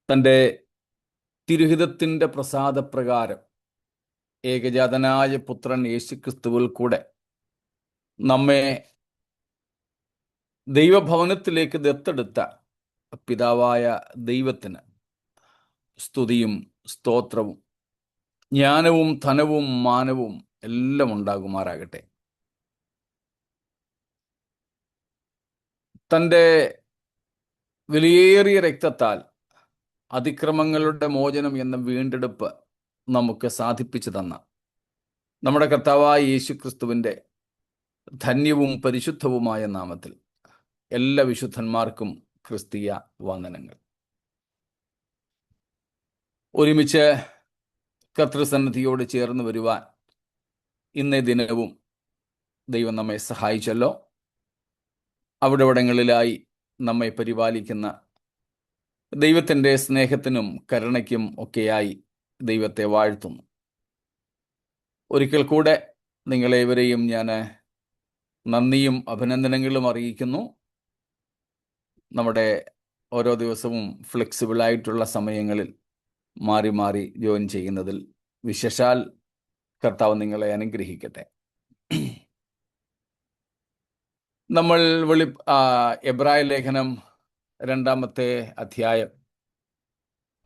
തൻ്റെ തിരുഹിതത്തിൻ്റെ പ്രസാദപ്രകാരം ഏകജാതനായ പുത്രൻ യേശുക്രിസ്തുവിൽ കൂടെ നമ്മെ ദൈവഭവനത്തിലേക്ക് ദത്തെടുത്ത പിതാവായ ദൈവത്തിന് സ്തുതിയും സ്തോത്രവും ജ്ഞാനവും ധനവും മാനവും എല്ലാം ഉണ്ടാകുമാറാകട്ടെ. തൻ്റെ വിലയേറിയ രക്തത്താൽ അതിക്രമങ്ങളുടെ മോചനം എന്ന വീണ്ടെടുപ്പ് നമുക്ക് സാധിപ്പിച്ചു തന്ന നമ്മുടെ കർത്താവായ യേശുക്രിസ്തുവിൻ്റെ ധന്യവും പരിശുദ്ധവുമായ നാമത്തിൽ എല്ലാ വിശുദ്ധന്മാർക്കും ക്രിസ്തീയ വന്ദനങ്ങൾ. ഒരുമിച്ച് കർത്തൃസന്നിധിയോട് ചേർന്ന് വരുവാൻ ഇന്നേ ദിനവും ദൈവം നമ്മെ സഹായിച്ചല്ലോ. അവിടെവിടങ്ങളിലായി നമ്മെ പരിപാലിക്കുന്ന ദൈവത്തിൻ്റെ സ്നേഹത്തിനും കരുണയ്ക്കും ഒക്കെയായി ദൈവത്തെ വാഴ്ത്തുന്നു. ഒരിക്കൽ കൂടെ നിങ്ങളേവരെയും ഞാൻ നന്ദിയും അഭിനന്ദനങ്ങളും അറിയിക്കുന്നു. നമ്മുടെ ഓരോ ദിവസവും ഫ്ലെക്സിബിളായിട്ടുള്ള സമയങ്ങളിൽ മാറി മാറി ജോയിൻ ചെയ്യുന്നതിൽ വിശേഷാൽ കർത്താവ് നിങ്ങളെ അനുഗ്രഹിക്കട്ടെ. നമ്മൾ എബ്രായ ലേഖനം 2-ാമത്തെ അധ്യായം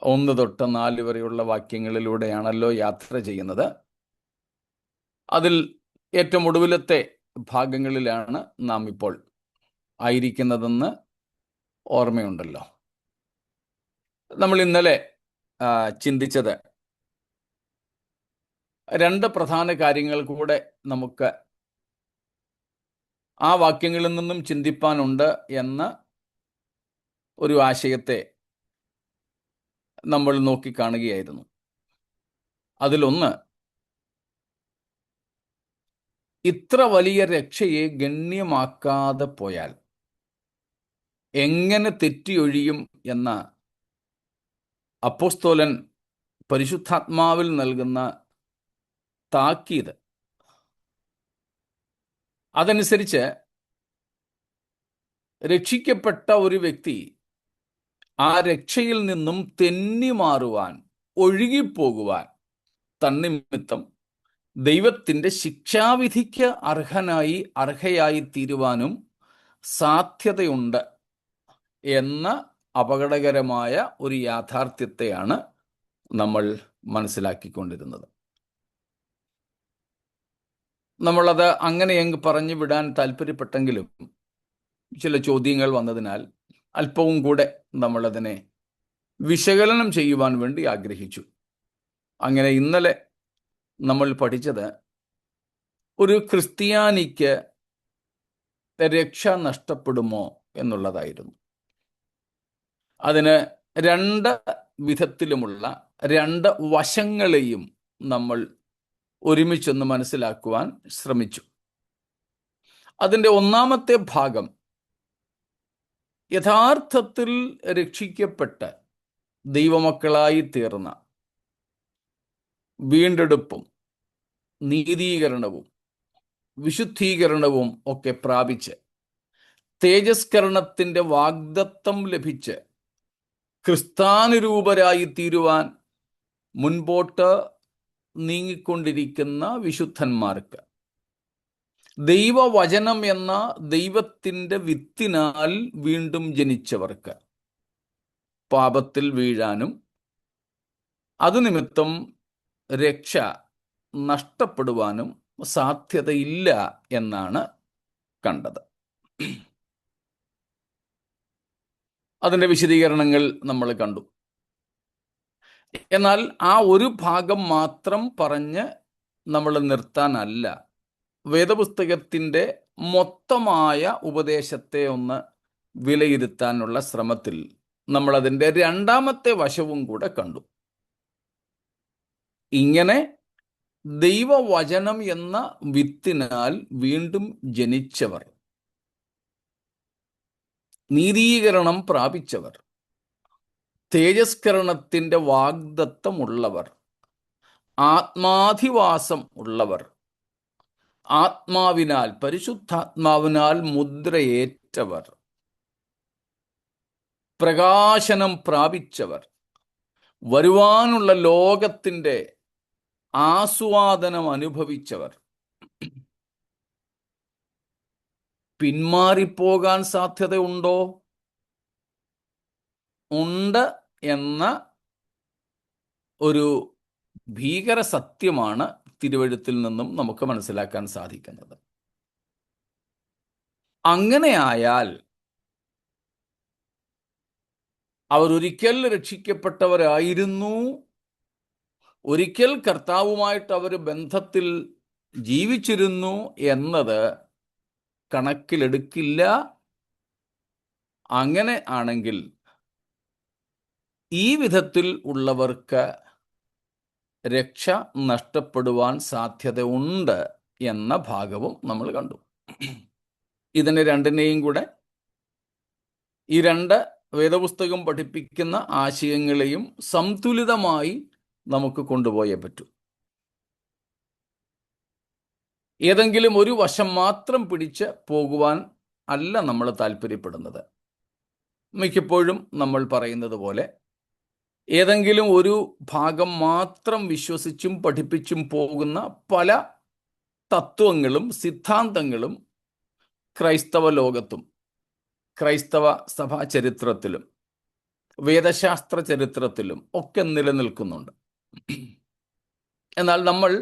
1 തൊട്ട് 4 വരെയുള്ള വാക്യങ്ങളിലൂടെയാണല്ലോ യാത്ര ചെയ്യുന്നത്. അതിൽ ഏറ്റവും ഒടുവിലത്തെ ഭാഗങ്ങളിലാണ് നാം ഇപ്പോൾ ആയിരിക്കുന്നതെന്ന് ഓർമ്മയുണ്ടല്ലോ. നമ്മൾ ഇന്നലെ ചിന്തിച്ചത് 2 പ്രധാന കാര്യങ്ങൾ കൂടെ നമുക്ക് ആ വാക്യങ്ങളിൽ നിന്നും ചിന്തിപ്പാനുണ്ട് എന്ന ഒരു ആശയത്തെ നമ്മൾ നോക്കിക്കാണുകയായിരുന്നു. അതിലൊന്ന്, ഇത്ര വലിയ രക്ഷയെ ഗണ്യമാക്കാതെ പോയാൽ എങ്ങനെ തെറ്റിയൊഴിയും എന്ന അപ്പോസ്തലൻ പരിശുദ്ധാത്മാവിൽ നൽകുന്ന താക്കീത്. അതനുസരിച്ച് രക്ഷിക്കപ്പെട്ട ഒരു വ്യക്തി ആ രക്ഷയിൽ നിന്നും തെന്നിമാറുവാൻ, ഒഴുകിപ്പോകുവാൻ തന്നിമിത്തം ദൈവത്തിൻ്റെ ശിക്ഷാവിധിക്ക് അർഹയായി തീരുവാനും സാധ്യതയുണ്ട് എന്ന അപകടകരമായ ഒരു യാഥാർത്ഥ്യത്തെയാണ് നമ്മൾ മനസ്സിലാക്കിക്കൊണ്ടിരുന്നത്. നമ്മളത് അങ്ങനെ പറഞ്ഞു വിടാൻ താല്പര്യപ്പെട്ടെങ്കിലും ചില ചോദ്യങ്ങൾ വന്നതിനാൽ അല്പവും കൂടെ നമ്മളതിനെ വിശകലനം ചെയ്യുവാൻ വേണ്ടി ആഗ്രഹിച്ചു. അങ്ങനെ ഇന്നലെ നമ്മൾ പഠിച്ചത് ഒരു ക്രിസ്ത്യാനിക്ക് രക്ഷ നഷ്ടപ്പെടുമോ എന്നുള്ളതായിരുന്നു. അതിന് 2 വിധത്തിലുമുള്ള 2 വശങ്ങളെയും നമ്മൾ ഒരുമിച്ചൊന്ന് മനസ്സിലാക്കുവാൻ ശ്രമിച്ചു. അതിൻ്റെ 1-ാമത്തെ ഭാഗം യഥാർത്ഥത്തിൽ രക്ഷിക്കപ്പെട്ട് ദൈവമക്കളായി തീർന്ന വീണ്ടെടുപ്പും നീതീകരണവും വിശുദ്ധീകരണവും ഒക്കെ പ്രാപിച്ച് തേജസ്കരണത്തിൻ്റെ വാഗ്ദത്തം ലഭിച്ച് ക്രിസ്താനുരൂപരായി തീരുവാൻ മുൻപോട്ട് നീങ്ങിക്കൊണ്ടിരിക്കുന്ന വിശുദ്ധന്മാർക്ക്, ദൈവവചനം എന്ന ദൈവത്തിൻ്റെ വിത്തിനാൽ വീണ്ടും ജനിച്ചവർക്ക് പാപത്തിൽ വീഴാനും അതുനിമിത്തം രക്ഷ നഷ്ടപ്പെടുവാനും സാധ്യതയില്ല എന്നാണ് കണ്ടത്. അതിൻ്റെ വിശദീകരണങ്ങൾ നമ്മൾ കണ്ടു. എന്നാൽ ആ ഒരു ഭാഗം മാത്രം പറഞ്ഞ് നമ്മൾ നിർത്താനല്ല, വേദപുസ്തകത്തിൻ്റെ മൊത്തമായ ഉപദേശത്തെ ഒന്ന് വിലയിരുത്താനുള്ള ശ്രമത്തിൽ നമ്മളതിൻ്റെ 2-ാമത്തെ വശവും കൂടെ കണ്ടു. ഇങ്ങനെ ദൈവവചനം എന്ന വിത്തിനാൽ വീണ്ടും ജനിച്ചവർ, നീതീകരണം പ്രാപിച്ചവർ, തേജസ്കരണത്തിൻ്റെ വാഗ്ദത്തമുള്ളവർ, ആത്മാധിവാസം ഉള്ളവർ, ആത്മാവിനാൽ, പരിശുദ്ധാത്മാവിനാൽ മുദ്രയേറ്റവർ, പ്രകാശനം പ്രാപിച്ചവർ, വരുവാനുള്ള ലോകത്തിൻ്റെ ആസ്വാദനം അനുഭവിച്ചവർ പിന്മാറിപ്പോകാൻ സാധ്യതയുണ്ടോ? ഉണ്ട് എന്ന ഒരു ഭീകര സത്യമാണ് തിരുവെഴുത്തിൽ നിന്നും നമുക്ക് മനസ്സിലാക്കാൻ സാധിക്കുന്നത്. അങ്ങനെയായാൽ അവർ ഒരിക്കൽ രക്ഷിക്കപ്പെട്ടവരായിരുന്നു, ഒരിക്കൽ കർത്താവുമായിട്ട് അവർ ബന്ധത്തിൽ ജീവിച്ചിരുന്നു എന്നത് കണക്കിലെടുക്കില്ല. അങ്ങനെ ആണെങ്കിൽ ഈ വിധത്തിൽ ഉള്ളവർക്ക് രക്ഷ നഷ്ടപ്പെടുവാൻ സാധ്യതയുണ്ട് എന്ന ഭാഗവും നമ്മൾ കണ്ടു. ഇതിനെ രണ്ടിനെയും കൂടെ, ഈ രണ്ട് വേദപുസ്തകം പഠിപ്പിക്കുന്ന ആശയങ്ങളെയും സന്തുലിതമായി നമുക്ക് കൊണ്ടുപോയേ പറ്റൂ. ഏതെങ്കിലും ഒരു വശം മാത്രം പിടിച്ച് പോകുവാൻ അല്ല നമ്മൾ താല്പര്യപ്പെടുന്നത്. മിക്കപ്പോഴും നമ്മൾ പറയുന്നത് പോലെ ഏതെങ്കിലും ഒരു ഭാഗം മാത്രം വിശ്വസിച്ചും പഠിപ്പിച്ചും പോകുന്ന പല തത്വങ്ങളും സിദ്ധാന്തങ്ങളും ക്രൈസ്തവ ലോകത്തും ക്രൈസ്തവ സഭാ ചരിത്രത്തിലും വേദശാസ്ത്ര ചരിത്രത്തിലും ഒക്കെ നിലനിൽക്കുന്നുണ്ട്. എന്നാൽ നമ്മൾ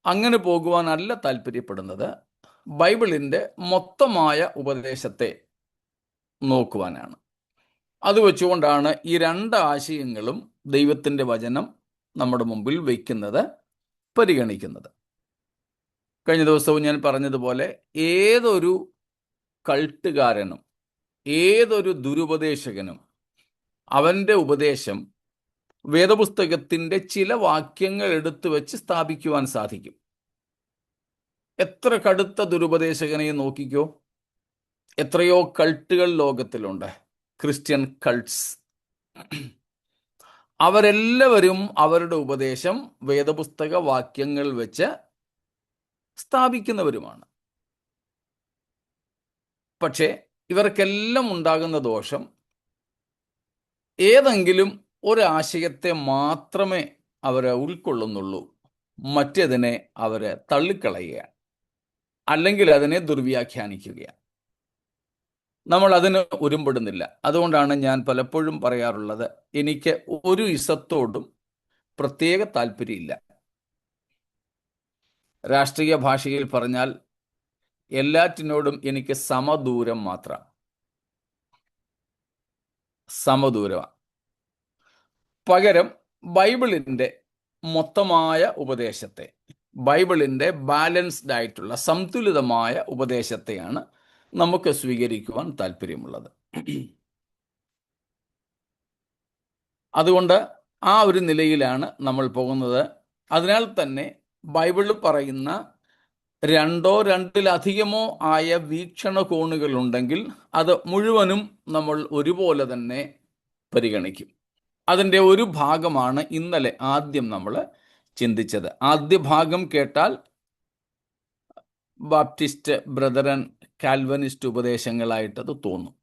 അങ്ങനെ പോകുവാനല്ല താല്പര്യപ്പെടുന്നത്. ബൈബിളിൻ്റെ മൊത്തമായ ഉപദേശത്തെ നോക്കുവാനാണ്. അത് വെച്ചുകൊണ്ടാണ് ഈ രണ്ട് ആശയങ്ങളും ദൈവത്തിൻ്റെ വചനം നമ്മുടെ മുമ്പിൽ വയ്ക്കുന്നത്, പരിഗണിക്കുന്നത്. കഴിഞ്ഞ ദിവസവും ഞാൻ പറഞ്ഞതുപോലെ ഏതൊരു കൾട്ടുകാരനും ഏതൊരു ദുരുപദേശകനും അവൻ്റെ ഉപദേശം വേദപുസ്തകത്തിൻ്റെ ചില വാക്യങ്ങൾ എടുത്തു വെച്ച് സ്ഥാപിക്കുവാൻ സാധിക്കും. എത്ര കടുത്ത ദുരുപദേശകനെ നോക്കിക്കോ. എത്രയോ കൾട്ടുകൾ ലോകത്തിലുണ്ട്, ക്രിസ്ത്യൻ കൾട്ട്സ്. അവരെല്ലാവരും അവരുടെ ഉപദേശം വേദപുസ്തക വാക്യങ്ങൾ വെച്ച് സ്ഥാപിക്കുന്നവരുമാണ്. പക്ഷേ ഇവർക്കെല്ലാം ഉണ്ടാകുന്ന ദോഷം, ഏതെങ്കിലും ഒരാശയത്തെ മാത്രമേ അവർ ഉൾക്കൊള്ളുന്നുള്ളൂ, മറ്റേതിനെ അവർ തള്ളിക്കളയുകയാണ്, അല്ലെങ്കിൽ അതിനെ ദുർവ്യാഖ്യാനിക്കുകയാണ്. നമ്മൾ അതിന് ഒരുമ്പെടുന്നില്ല. അതുകൊണ്ടാണ് ഞാൻ പലപ്പോഴും പറയാറുള്ളത്, എനിക്ക് ഒരു ഇസത്തോടും പ്രത്യേക താല്പര്യമില്ല. രാഷ്ട്രീയ ഭാഷയിൽ പറഞ്ഞാൽ എല്ലാറ്റിനോടും എനിക്ക് സമദൂരം മാത്രം, സമദൂരമാണ്. പകരം ബൈബിളിൻ്റെ മൊത്തമായ ഉപദേശത്തെ, ബൈബിളിൻ്റെ ബാലൻസ്ഡ് ആയിട്ടുള്ള സന്തുലിതമായ ഉപദേശത്തെയാണ് നമുക്ക് സ്വീകരിക്കുവാൻ താല്പര്യമുള്ളത്. അതുകൊണ്ട് ആ ഒരു നിലയിലാണ് നമ്മൾ പോകുന്നത്. അതിനാൽ തന്നെ ബൈബിൾ പറയുന്ന രണ്ടോ രണ്ടിലധികമോ ആയ വീക്ഷണകോണുകളുണ്ടെങ്കിൽ അത് മുഴുവനും നമ്മൾ ഒരുപോലെ തന്നെ പരിഗണിക്കും. അതിൻ്റെ ഒരു ഭാഗമാണ് ഇന്നലെ ആദ്യം നമ്മൾ ചിന്തിച്ചത്. ആദ്യ ഭാഗം കേട്ടാൽ ബാപ്റ്റിസ്റ്റ്, ബ്രദറൻ, കാൽവനിസ്റ്റ് ഉപദേശങ്ങളായിട്ടത് തോന്നും.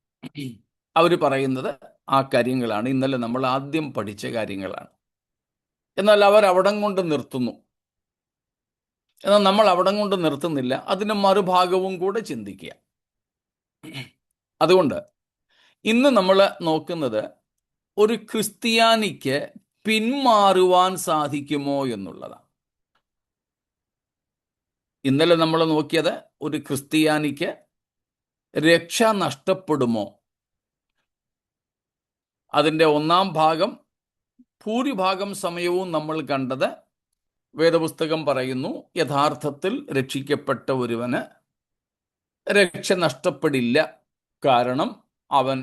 അവർ പറയുന്നത് ആ കാര്യങ്ങളാണ്, ഇന്നലെ നമ്മൾ ആദ്യം പഠിച്ച കാര്യങ്ങളാണ്. എന്നാൽ അവർ അവിടം കൊണ്ട് നിർത്തുന്നു. എന്നാൽ നമ്മൾ അവിടം കൊണ്ട് നിർത്തുന്നില്ല, അതിന് മറുഭാഗവും കൂടെ ചിന്തിക്കുക. അതുകൊണ്ട് ഇന്ന് നമ്മൾ നോക്കുന്നത് ഒരു ക്രിസ്ത്യാനിക്ക് പിന്മാറുവാൻ സാധിക്കുമോ എന്നുള്ളതാണ്. ഇന്നലെ നമ്മൾ നോക്കിയത് ഒരു ക്രിസ്ത്യാനിക്ക് രക്ഷ നഷ്ടപ്പെടുമോ. അതിൻ്റെ ഒന്നാം ഭാഗം ഭൂരിഭാഗം സമയവും നമ്മൾ കണ്ടത്, വേദപുസ്തകം പറയുന്നു യഥാർത്ഥത്തിൽ രക്ഷിക്കപ്പെട്ട ഒരുവന് രക്ഷ നഷ്ടപ്പെടില്ല, കാരണം അവൻ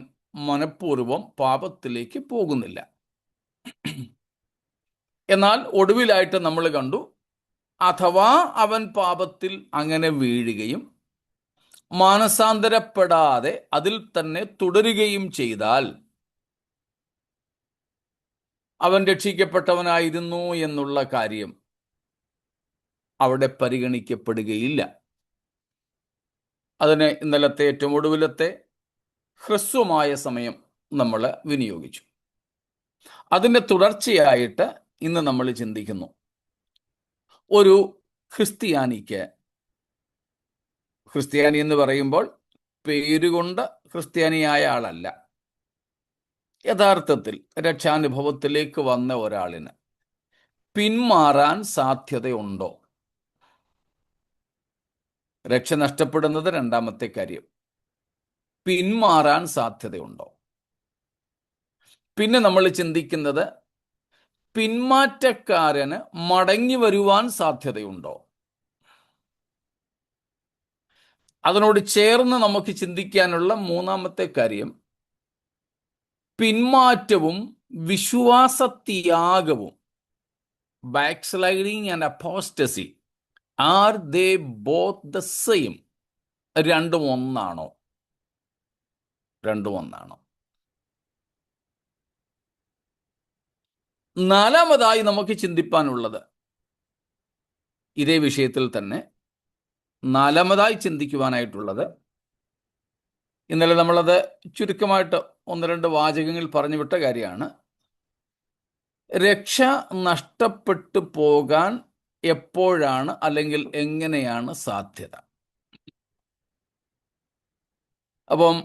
മനഃപൂർവ്വം പാപത്തിലേക്ക് പോകുന്നില്ല. എന്നാൽ ഒടുവിലായിട്ട് നമ്മൾ കണ്ടു, അഥവാ അവൻ പാപത്തിൽ അങ്ങനെ വീഴുകയും മാനസാന്തരപ്പെടാതെ അതിൽ തന്നെ തുടരുകയും ചെയ്താൽ അവൻ രക്ഷിക്കപ്പെട്ടവനായിരുന്നു എന്നുള്ള കാര്യം അവിടെ പരിഗണിക്കപ്പെടുകയില്ല. അതിന് ഇന്നലത്തെ ഏറ്റവും ഒടുവിലത്തെ ഹ്രസ്വമായ സമയം നമ്മൾ വിനിയോഗിച്ചു. അതിൻ്റെ തുടർച്ചയായിട്ട് ഇന്ന് നമ്മൾ ചിന്തിക്കുന്നു. ഒരു ക്രിസ്ത്യാനിക്ക്, ക്രിസ്ത്യാനി എന്ന് പറയുമ്പോൾ പേരുകൊണ്ട് ക്രിസ്ത്യാനിയായ ആളല്ല, യഥാർത്ഥത്തിൽ രക്ഷാനുഭവത്തിലേക്ക് വന്ന ഒരാളിന് പിന്മാറാൻ സാധ്യതയുണ്ടോ? രക്ഷ നഷ്ടപ്പെടുന്നത് രണ്ടാമത്തെ കാര്യം. പിന്മാറാൻ സാധ്യതയുണ്ടോ? പിന്നെ നമ്മൾ ചിന്തിക്കുന്നത്, പിന്മാറ്റക്കാരന് മടങ്ങി വരുവാൻ സാധ്യതയുണ്ടോ? അതിനോട് ചേർന്ന് നമുക്ക് ചിന്തിക്കാനുള്ള മൂന്നാമത്തെ കാര്യം, പിന്മാറ്റവും വിശ്വാസത്യാഗവും, backsliding and apostasy, are they both the same? രണ്ടും ഒന്നാണോ? രണ്ടും ഒന്നാണോ? നാലാമതായി നമുക്ക് ചിന്തിപ്പാനുള്ളത് ഇതേ വിഷയത്തിൽ തന്നെ നാലാമതായി ചിന്തിക്കുവാനായിട്ടുള്ളത്, ഇന്നലെ നമ്മളത് ചുരുക്കമായിട്ട് 1-2 വാചകങ്ങൾ പറഞ്ഞു വിട്ട കാര്യമാണ്. രക്ഷ നഷ്ടപ്പെട്ടു പോകാൻ എപ്പോഴാണ് അല്ലെങ്കിൽ എങ്ങനെയാണ് സാധ്യത? അപ്പം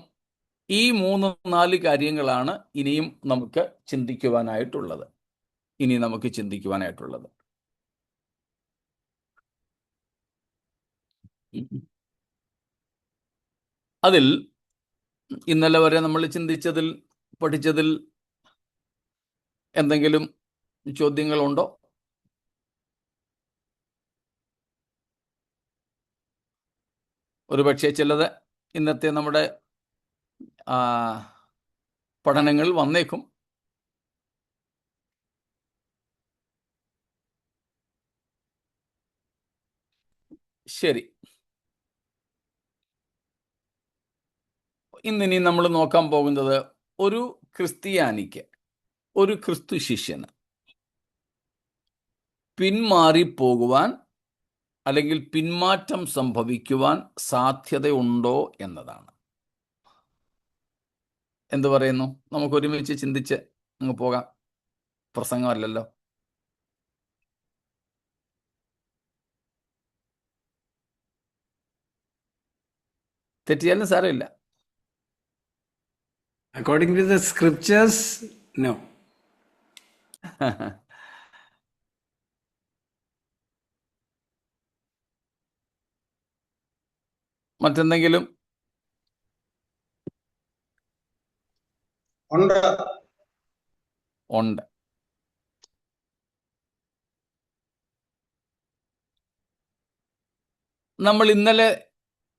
ഈ 3-4 കാര്യങ്ങളാണ് ഇനിയും നമുക്ക് ചിന്തിക്കുവാനായിട്ടുള്ളത്. അതിൽ ഇന്നലെ വരെ നമ്മൾ ചിന്തിച്ചതിൽ, പഠിച്ചതിൽ എന്തെങ്കിലും ചോദ്യങ്ങളുണ്ടോ? ഒരുപക്ഷെ ചിലത് ഇന്നത്തെ നമ്മുടെ പഠനങ്ങൾ വന്നേക്കും. ശരി, ഇന്നിനി നമ്മൾ നോക്കാൻ പോകുന്നത്, ഒരു ക്രിസ്ത്യാനിക്ക്, ഒരു ക്രിസ്തു ശിഷ്യന് പിന്മാറിപ്പോകുവാൻ അല്ലെങ്കിൽ പിന്മാറ്റം സംഭവിക്കുവാൻ സാധ്യതയുണ്ടോ എന്നതാണ്. എന്തു പറയുന്നു? നമുക്ക് ഒരുമിച്ച് ചിന്തിച്ച് അങ്ങ് പോകാം. പ്രസംഗമല്ലല്ലോ. തെറ്റിയാലും സാരമില്ല. According to the scriptures, no. മറ്റെന്തെങ്കിലും? ഉണ്ട്. നമ്മൾ ഇന്നലെ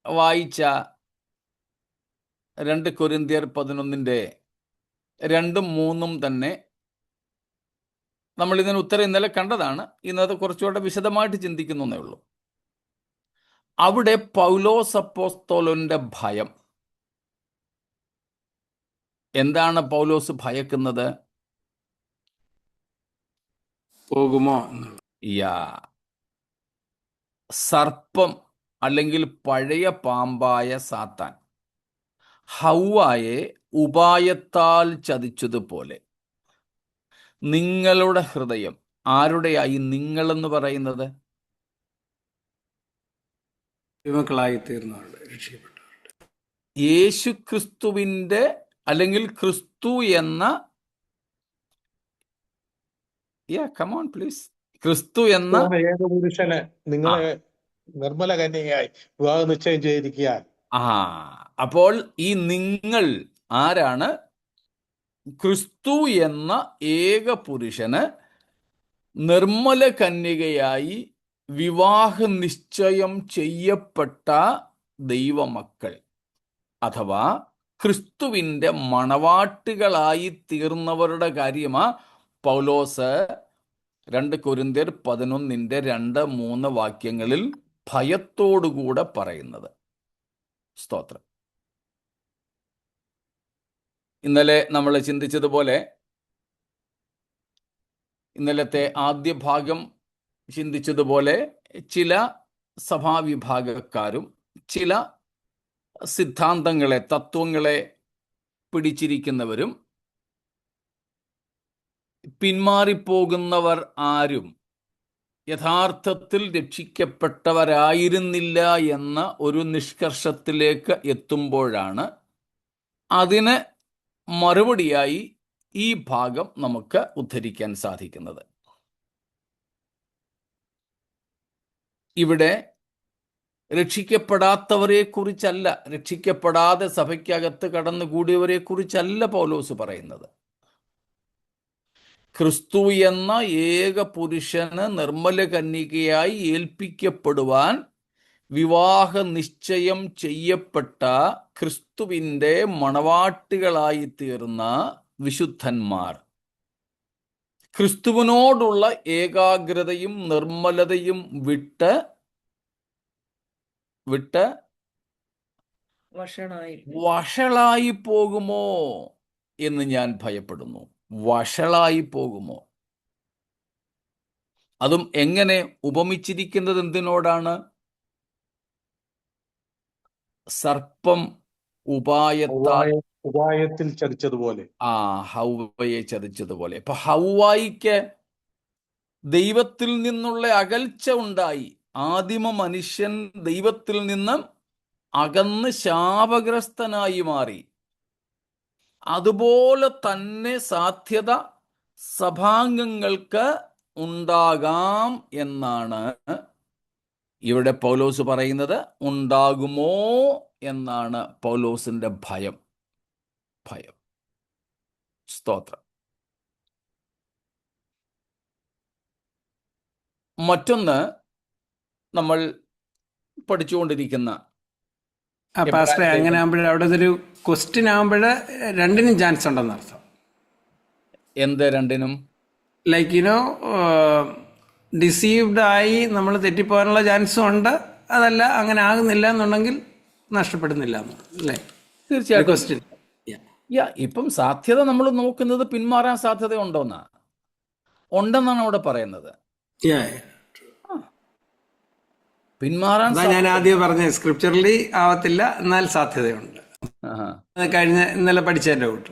വായിച്ച 2 കൊരിന്ത്യർ 11-ന്റെ 2-3 തന്നെ നമ്മൾ ഇതിന് ഉത്തരം ഇന്നലെ കണ്ടതാണ്. ഇന്നത് കുറച്ചുകൂടെ വിശദമായിട്ട് ചിന്തിക്കുന്നേ ഉള്ളൂ. അവിടെ പൗലോസ് അപ്പോസ്തലന്റെ ഭയം എന്താണ്? പൗലോസ് ഭയക്കുന്നത് പോകുമോ? സർപ്പം അല്ലെങ്കിൽ പഴയ പാമ്പായ സാത്താൻ ഹൗവായെ ഉപായത്താൽ ചതിച്ചതുപോലെ നിങ്ങളുടെ ഹൃദയം, ആരുടെയായി നിങ്ങളെന്ന് പറയുന്നത്? ദൈവമക്കളായി തീർന്നവരുടെ, രക്ഷിക്കപ്പെട്ടവരുടെ, യേശു ക്രിസ്തുവിൻ്റെ അല്ലെങ്കിൽ ക്രിസ്തു എന്ന, കമോൺ പ്ലീസ്, ക്രിസ്തു എന്ന ഏക പുരുഷന് നിങ്ങളെ നിർമ്മല കന്യകയായി വിവാഹ നിശ്ചയം ചെയ്തിരിക്കാൻ. അപ്പോൾ ഈ നിങ്ങൾ ആരാണ്? ക്രിസ്തു എന്ന ഏക പുരുഷന് നിർമ്മല കന്യകയായി വിവാഹ നിശ്ചയം ചെയ്യപ്പെട്ട ദൈവമക്കൾ, അഥവാ ക്രിസ്തുവിൻ്റെ മണവാട്ടികളായി തീർന്നവരുടെ കാര്യമാ പൗലോസ് 2 കൊരിന്ത്യർ 11-ന്റെ 2-3 വാക്യങ്ങളിൽ ഭയത്തോടുകൂടെ പറയുന്നത്. സ്തോത്രം. ഇന്നലെ നമ്മൾ ചിന്തിച്ചതുപോലെ, ഇന്നലത്തെ ആദ്യ ഭാഗം ചിന്തിച്ചതുപോലെ, ചില സഭാവിഭാഗക്കാരും ചില സിദ്ധാന്തങ്ങളെ, തത്വങ്ങളെ പിടിച്ചിരിക്കുന്നവരും പിന്മാറിപ്പോകുന്നവർ ആരും യഥാർത്ഥത്തിൽ രക്ഷിക്കപ്പെട്ടവരായിരുന്നില്ല എന്ന ഒരു നിഷ്കർഷത്തിലേക്ക് എത്തുമ്പോഴാണ് അതിന് മറുപടിയായി ഈ ഭാഗം നമുക്ക് ഉദ്ധരിക്കാൻ സാധിക്കുന്നത്. ഇവിടെ രക്ഷിക്കപ്പെടാത്തവരെ കുറിച്ചല്ല, രക്ഷിക്കപ്പെടാതെ സഭയ്ക്കകത്ത് കടന്നുകൂടിയവരെ കുറിച്ചല്ല പൗലോസ് പറയുന്നത്. ക്രിസ്തു എന്ന ഏക പുരുഷന് നിർമ്മല കന്യകയായി ഏൽപ്പിക്കപ്പെടുവാൻ വിവാഹ നിശ്ചയം ചെയ്യപ്പെട്ട ക്രിസ്തുവിൻ്റെ മണവാട്ടികളായി തീർന്ന വിശുദ്ധന്മാർ ക്രിസ്തുവിനോടുള്ള ഏകാഗ്രതയും നിർമ്മലതയും വിട്ട് വഷളായി പോകുമോ എന്ന് ഞാൻ ഭയപ്പെടുന്നു. വഷളായി പോകുമോ? അതും എങ്ങനെ? ഉപമിച്ചിരിക്കുന്നത് എന്തിനോടാണ്? സർപ്പം ഉപായത്തിൽ ചതിച്ചതുപോലെ. ഹൗവയെ ചതിച്ചതുപോലെ. അപ്പൊ ഹൗവായിക്ക് ദൈവത്തിൽ നിന്നുള്ള അകൽച്ച ഉണ്ടായി. ആദിമ മനുഷ്യൻ ദൈവത്തിൽ നിന്നും അകന്ന് ശാപഗ്രസ്തനായി മാറി. അതുപോലെ തന്നെ സാധ്യത സഭാംഗങ്ങൾക്ക് ഉണ്ടാകാം എന്നാണ് ഇവിടെ പൗലോസ് പറയുന്നത്. ഉണ്ടാകുമോ എന്നാണ് പൗലോസിന്റെ ഭയം. സ്തോത്രം. മറ്റൊന്ന് നമ്മൾ പഠിച്ചുകൊണ്ടിരിക്കുന്ന പാസ്റ്ററെ, അങ്ങനെ ആകുമ്പോഴേ അവിടെ ഒരു ക്വസ്റ്റ്യൻ ആകുമ്പോഴേ രണ്ടിനും ചാൻസ് ഉണ്ടെന്ന് അർത്ഥം. എന്ത് രണ്ടിനും? ലൈക്ക് യുനോ ഡിസീവ്ഡ് ആയി നമ്മൾ തെറ്റിപ്പോകാനുള്ള ചാൻസും ഉണ്ട്. അതല്ല അങ്ങനെ ആകുന്നില്ല എന്നുണ്ടെങ്കിൽ നഷ്ടപ്പെടുന്നില്ല അല്ലേ? തീർച്ചയായിട്ടും ക്വസ്റ്റ്യൻ. ഇപ്പം സാധ്യത നമ്മൾ നോക്കുന്നത് പിന്മാറാൻ സാധ്യത ഉണ്ടെന്നാണ് അവിടെ പറയുന്നത്. പിന്മാറാൻ ഞാൻ ആദ്യം പറഞ്ഞ സ്ക്രിപ്ചറലി ആവത്തില്ല, എന്നാൽ സാധ്യതയുണ്ട്. ഇന്നലെ പഠിച്ചതിന്റെ കൂട്ട്.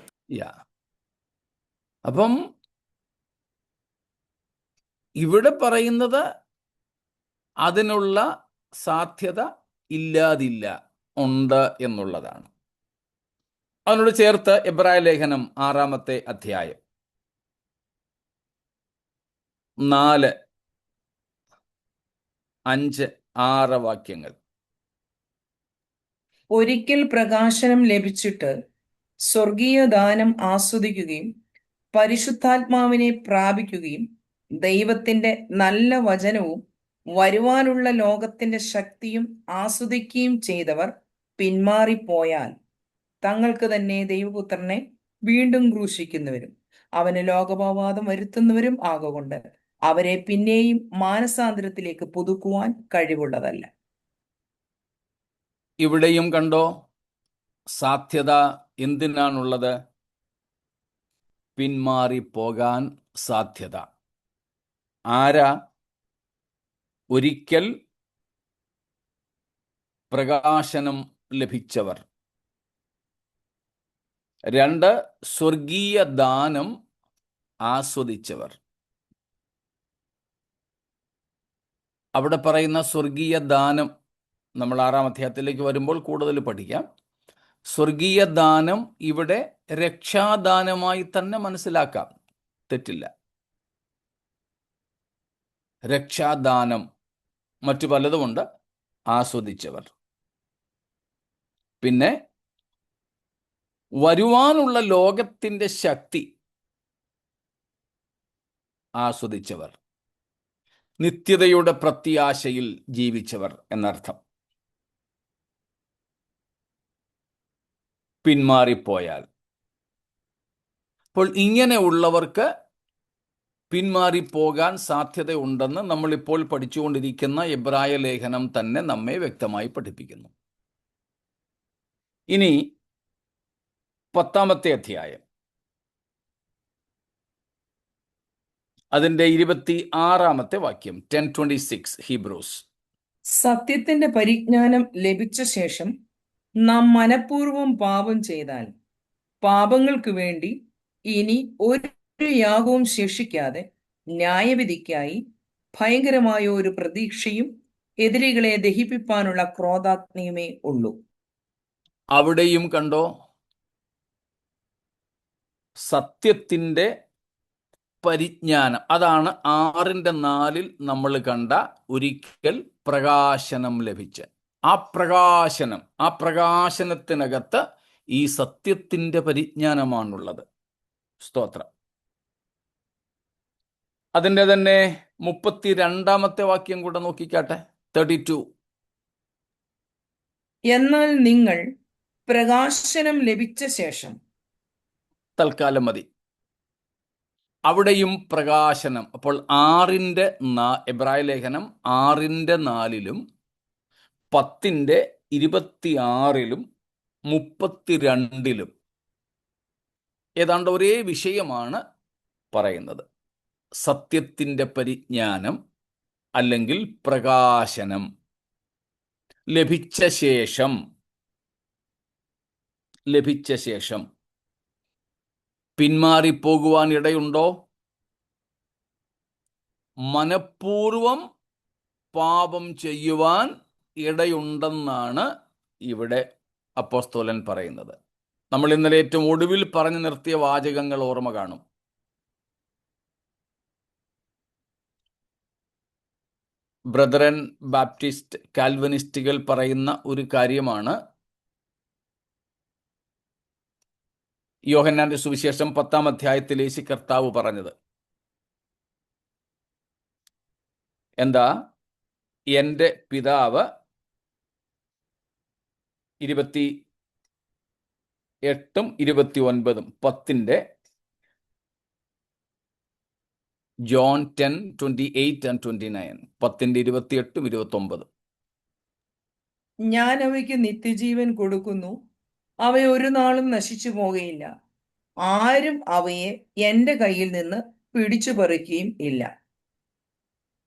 അപ്പം ഇവിടെ പറയുന്നത് അതിനുള്ള സാധ്യത ഇല്ലാതില്ല, ഉണ്ട് എന്നുള്ളതാണ്. അതിനോട് ചേർത്ത് എബ്രായ ലേഖനം 6-ാമത്തെ അധ്യായം 4, 5, 6 വാക്യങ്ങൾ. ഒരിക്കൽ പ്രകാശനം ലഭിച്ചിട്ട് സ്വർഗീയ ദാനം ആസ്വദിക്കുകയും പരിശുദ്ധാത്മാവിനെ പ്രാപിക്കുകയും ദൈവത്തിന്റെ നല്ല വചനവും വരുവാനുള്ള ലോകത്തിന്റെ ശക്തിയും ആസ്വദിക്കുകയും ചെയ്തവർ പിന്മാറിപ്പോയാൽ തങ്ങൾക്ക് തന്നെ ദൈവപുത്രനെ വീണ്ടും ക്രൂശിക്കുന്നവരും അവന് ലോകോപവാദം വരുത്തുന്നവരും ആകൊണ്ട് അവരെ പിന്നെയും മാനസാന്തരത്തിലേക്ക് പുതുക്കുവാൻ കഴിവുള്ളതല്ല. ഇവിടെയും കണ്ടോ സാധ്യത എന്തിനാണുള്ളത്? പിന്മാറിപ്പോകാൻ സാധ്യത. ആരാ? ഒരിക്കൽ പ്രകാശനം ലഭിച്ചവർ. 2, സ്വർഗീയ ദാനം ആസ്വദിച്ചവർ. അവിടെ പറയുന്ന സ്വർഗീയ ദാനം നമ്മൾ 6-ാം അധ്യായത്തിലേക്ക് വരുമ്പോൾ കൂടുതൽ പഠിക്കാം. സ്വർഗീയ ദാനം ഇവിടെ രക്ഷാദാനമായി തന്നെ മനസ്സിലാക്കാം, തെറ്റില്ല. രക്ഷാദാനം, മറ്റു പലതുമുണ്ട്. ആസ്വദിച്ചവർ. പിന്നെ വരുവാനുള്ള ലോകത്തിന്റെ ശക്തി ആസ്വദിച്ചവർ. നിത്യതയുടെ പ്രത്യാശയിൽ ജീവിച്ചവർ എന്നർത്ഥം. പിന്മാറിപ്പോയാൽ, അപ്പോൾ ഇങ്ങനെയുള്ളവർക്ക് പിന്മാറിപ്പോകാൻ സാധ്യതയുണ്ടെന്ന് നമ്മളിപ്പോൾ പഠിച്ചുകൊണ്ടിരിക്കുന്ന എബ്രായ ലേഖനം തന്നെ നമ്മെ വ്യക്തമായി പഠിപ്പിക്കുന്നു. ഇനി 10-ാമത്തെ അധ്യായം അതിന്റെ 26-ാമത്തെ വാക്യം, 10:26 ഹീബ്രൂസ്. സത്യത്തിന്റെ പരിജ്ഞാനം ലഭിച്ച ശേഷം നാം മനഃപൂർവ്വം പാപം ചെയ്താൽ പാപങ്ങൾക്ക് വേണ്ടി ഇനി ഒരു ഒരു യാഗവും ശേഷിക്കാതെ ന്യായവിധിക്കായി ഭയങ്കരമായ ഒരു പ്രതീക്ഷയും എതിരികളെ ദഹിപ്പിപ്പാനുള്ള ക്രോധാഗ്നിയുമേ ഉള്ളൂ. അവിടെയും കണ്ടോ, സത്യത്തിൻ്റെ പരിജ്ഞാനം. അതാണ് 6:4 നമ്മൾ കണ്ട ഒരിക്കൽ പ്രകാശനം ലഭിച്ച്. ആ പ്രകാശനത്തിനകത്ത് ഈ സത്യത്തിൻ്റെ പരിജ്ഞാനമാണുള്ളത്. സ്തോത്രം. അതിൻ്റെ തന്നെ 32-ാമത്തെ വാക്യം കൂടെ നോക്കിക്കാട്ടെ. 32. എന്നാൽ നിങ്ങൾ പ്രകാശനം ലഭിച്ച ശേഷം. തൽക്കാലം മതി. അവിടെയും പ്രകാശനം. അപ്പോൾ 6-ന്റെ എബ്രായ ലേഖനം 6:4 10:26 32 ഏതാണ്ട് ഒരേ വിഷയമാണ് പറയുന്നത്. സത്യത്തിൻ്റെ പരിജ്ഞാനം അല്ലെങ്കിൽ പ്രകാശനം ലഭിച്ച ശേഷം പിന്മാറിപ്പോകുവാൻ ഇടയുണ്ടോ? മനഃപൂർവം പാപം ചെയ്യുവാൻ ഇടയുണ്ടെന്നാണ് ഇവിടെ അപ്പോസ്തലൻ പറയുന്നത്. നമ്മൾ ഇന്നലെ ഏറ്റവും ഒടുവിൽ പറഞ്ഞു നിർത്തിയ വാചകങ്ങൾ ഓർമ്മ കാണും. ബ്രദറൻ ബാപ്റ്റിസ്റ്റ് കാൽവനിസ്റ്റുകൾ പറയുന്ന ഒരു കാര്യമാണ് യോഹന്നാന്റെ സുവിശേഷം 10-ാം അധ്യായത്തിൽ യേശു കർത്താവ് പറഞ്ഞത്. എന്താ? എൻ്റെ പിതാവ് 28-29 10 ജോൺ 10:28 and 29 10:28-29. ഞാൻ അവയ്ക്ക് നിത്യജീവൻ കൊടുക്കുന്നു, അവ ഒരു നാളും നശിച്ചു പോകുകയില്ല, ആരും അവയെ എൻ്റെ കയ്യിൽ നിന്ന് പിടിച്ചു പറിക്കുകയും ഇല്ല.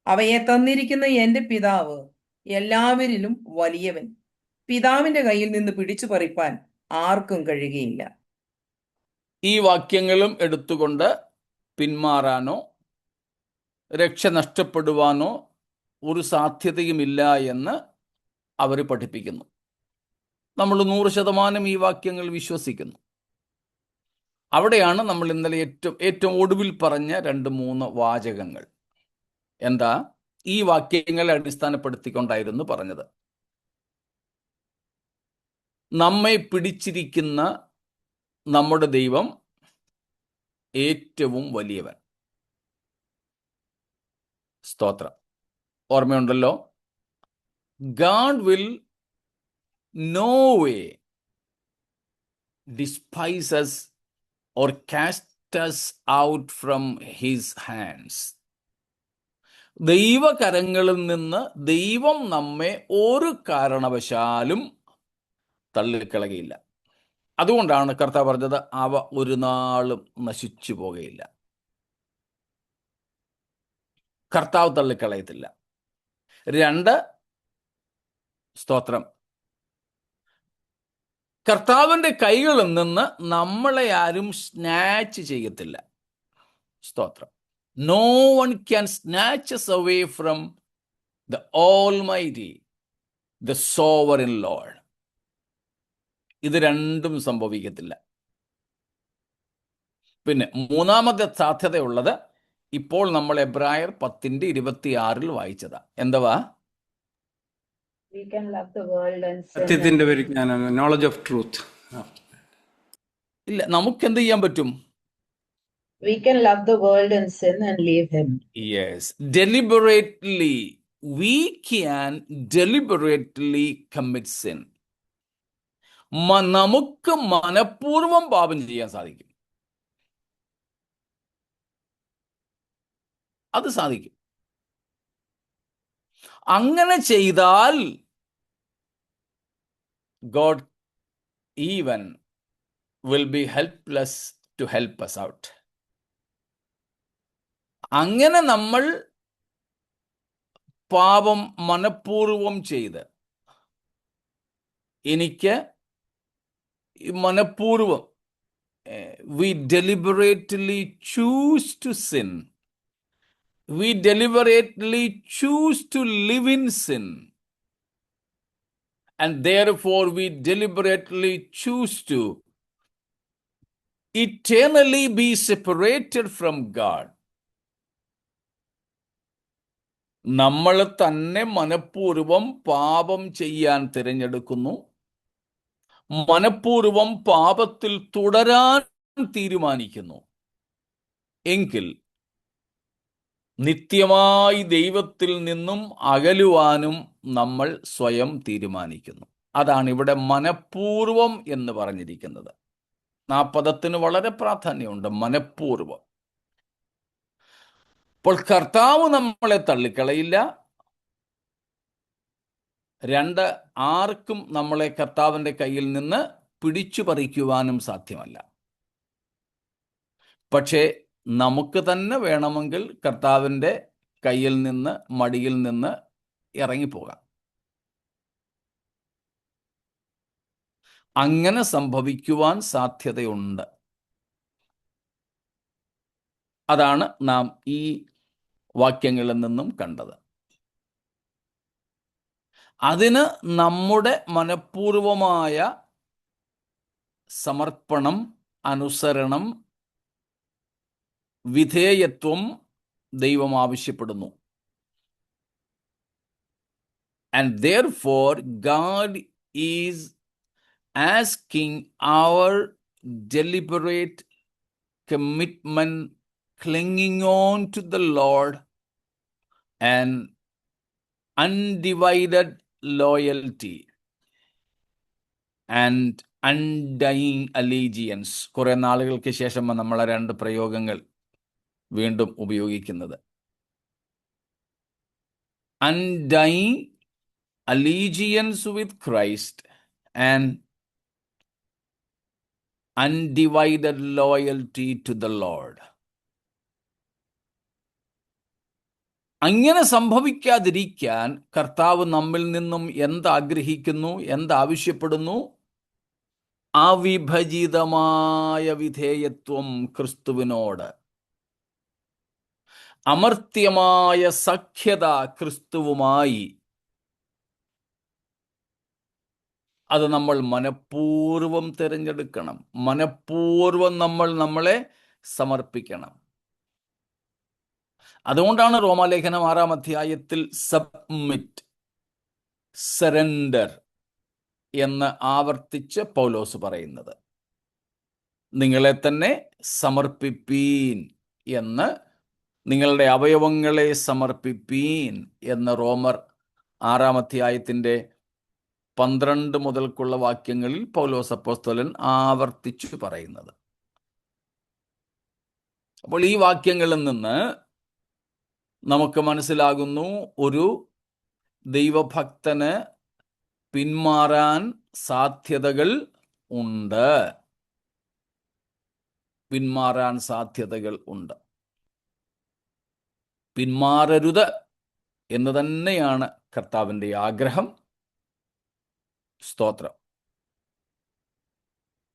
അവയെ തന്നിരിക്കുന്ന എൻ്റെ പിതാവ് എല്ലാവരിലും വലിയവൻ, പിതാവിന്റെ കയ്യിൽ നിന്ന് പിടിച്ചു പറിപ്പാൻ ആർക്കും കഴിയുകയില്ല. ഈ വാക്യങ്ങളും എടുത്തുകൊണ്ട് പിന്മാറാനോ രക്ഷ നഷ്ടപ്പെടുവാനോ ഒരു സാധ്യതയുമില്ല എന്ന് അവർ പഠിപ്പിക്കുന്നു. നമ്മൾ 100% ഈ വാക്യങ്ങൾ വിശ്വസിക്കുന്നു. അവിടെയാണ് നമ്മൾ ഇന്നലെ ഏറ്റവും ഒടുവിൽ പറഞ്ഞ 2-3 വാചകങ്ങൾ. എന്താ? ഈ വാക്യങ്ങളെ അടിസ്ഥാനപ്പെടുത്തിക്കൊണ്ടായിരുന്നു പറഞ്ഞത്. നമ്മെ പിടിച്ചിരിക്കുന്ന നമ്മുടെ ദൈവം ഏറ്റവും വലിയവൻ. സ്തോത്രം. ഓർമ്മയുണ്ടല്ലോ, God will no way despise us or cast us out from his hands. ദൈവകരങ്ങളിൽ നിന്ന് ദൈവം നമ്മെ ഒരു കാരണവശാലും തള്ളിക്കളകയില്ല. അതുകൊണ്ടാണ് കർത്താവ് പറഞ്ഞത്, അവ ഒരു നാളും നശിച്ചു പോകുകയില്ല. കർത്താവ് തള്ളിക്കളയത്തില്ല. 2, സ്തോത്രം, കർത്താവിൻ്റെ കൈകളിൽ നിന്ന് നമ്മളെ ആരും സ്നാച്ച് ചെയ്യത്തില്ല. സ്തോത്രം. No one can snatch us away from the Almighty, the Sovereign Lord. ഇത് രണ്ടും സംഭവിക്കത്തില്ല. പിന്നെ 3-ാമത്തെ സാധ്യതയുള്ളത് ഇപ്പോൾ നമ്മൾ എബ്രായർ 10:26 വായിച്ചതാ. എന്തുവാ? We can love the world and sin. സത്യത്തിന്റെ പരിജ്ഞാനം, നോളജ് ഓഫ് ട്രൂത്ത്. ഇല്ല, നമുക്ക് എന്ത് ചെയ്യാൻ പറ്റും? We can love the world and sin and leave him. Yes, deliberately. We can deliberately commit sin. നമുക്ക് മനഃപൂർവം പാപം ചെയ്യാൻ സാധിക്കും. അത് സാധിക്കും. അങ്ങനെ ചെയ്താൽ God even will be helpless to help us out. അങ്ങനെ നമ്മൾ പാപം മനഃപൂർവം ചെയ്ത്, എനിക്ക് മനഃപൂർവം we deliberately choose to sin. We deliberately choose to live in sin. And therefore we deliberately choose to eternally be separated from God. നമ്മൾ തന്നെ മനഃപൂർവം പാപം ചെയ്യാൻ തിരഞ്ഞെടുക്കുന്നു, മനഃപൂർവം പാപത്തിൽ തുടരാൻ തീരുമാനിക്കുന്നു എങ്കിൽ നിത്യമായി ദൈവത്തിൽ നിന്നും അകലുവാനും നമ്മൾ സ്വയം തീരുമാനിക്കുന്നു. അതാണ് ഇവിടെ മനഃപൂർവം എന്ന് പറഞ്ഞിരിക്കുന്നത്. ആ പദത്തിന് വളരെ പ്രാധാന്യമുണ്ട്, മനഃപൂർവം. അപ്പോൾ കർത്താവ് നമ്മളെ തള്ളിക്കളയില്ല. രണ്ട്, ആർക്കും നമ്മളെ കർത്താവിൻ്റെ കയ്യിൽ നിന്ന് പിടിച്ചു പറിക്കുവാനും സാധ്യമല്ല. പക്ഷേ നമുക്ക് തന്നെ വേണമെങ്കിൽ കർത്താവിൻ്റെ കയ്യിൽ നിന്ന്, മടിയിൽ നിന്ന് ഇറങ്ങിപ്പോകാം. അങ്ങനെ സംഭവിക്കുവാൻ സാധ്യതയുണ്ട്. അതാണ് നാം ഈ വാക്യങ്ങളിൽ നിന്നും കണ്ടത്. അതിന് നമ്മുടെ മനഃപൂർവമായ സമർപ്പണം, അനുസരണം, വിധേയത്വം ദൈവം ആവശ്യപ്പെടുന്നു. And therefore God is asking our deliberate commitment, clinging on to the Lord, and undivided loyalty and undying allegiance. കുറെ നാളുകൾക്ക് ശേഷം നമ്മൾ രണ്ട് പ്രയോഗങ്ങൾ വീണ്ടും ഉപയോഗിക്കുന്നത്. Undying allegiance with Christ and undivided loyalty to the Lord. അങ്ങനെ സംഭവിക്കാതിരിക്കാൻ കർത്താവ് നമ്മിൽ നിന്നും എന്താഗ്രഹിക്കുന്നു, എന്താവശ്യപ്പെടുന്നു? അവിഭജിതമായ വിധേയത്വം ക്രിസ്തുവിനോട്, അമർത്യമായ സഖ്യത ക്രിസ്തുവുമായി. അത് നമ്മൾ മനഃപൂർവം തിരഞ്ഞെടുക്കണം, മനഃപൂർവം നമ്മൾ നമ്മളെ സമർപ്പിക്കണം. അതുകൊണ്ടാണ് റോമാലേഖനം 6-ാം അധ്യായത്തിൽ സബ്മിറ്റ്, സറണ്ടർ എന്ന് ആവർത്തിച്ച് പൗലോസ് പറയുന്നത്. നിങ്ങളെ തന്നെ സമർപ്പിപ്പീൻ എന്ന്, നിങ്ങളുടെ അവയവങ്ങളെ സമർപ്പിപ്പീൻ എന്ന് റോമർ 6-ാം അധ്യായത്തിൻ്റെ 12 മുതൽക്കുള്ള വാക്യങ്ങളിൽ പൗലോസ് അപ്പോസ്തലൻ ആവർത്തിച്ചു പറയുന്നത്. അപ്പോൾ ഈ വാക്യങ്ങളിൽ നിന്ന് നമുക്ക് മനസ്സിലാകുന്നു, ഒരു ദൈവഭക്തന് പിന്മാറാൻ സാധ്യതകൾ ഉണ്ട്, പിന്മാറാൻ സാധ്യതകൾ ഉണ്ട്. പിന്മാറരുത് എന്ന് തന്നെയാണ് കർത്താവിൻ്റെ ആഗ്രഹം. സ്തോത്രം.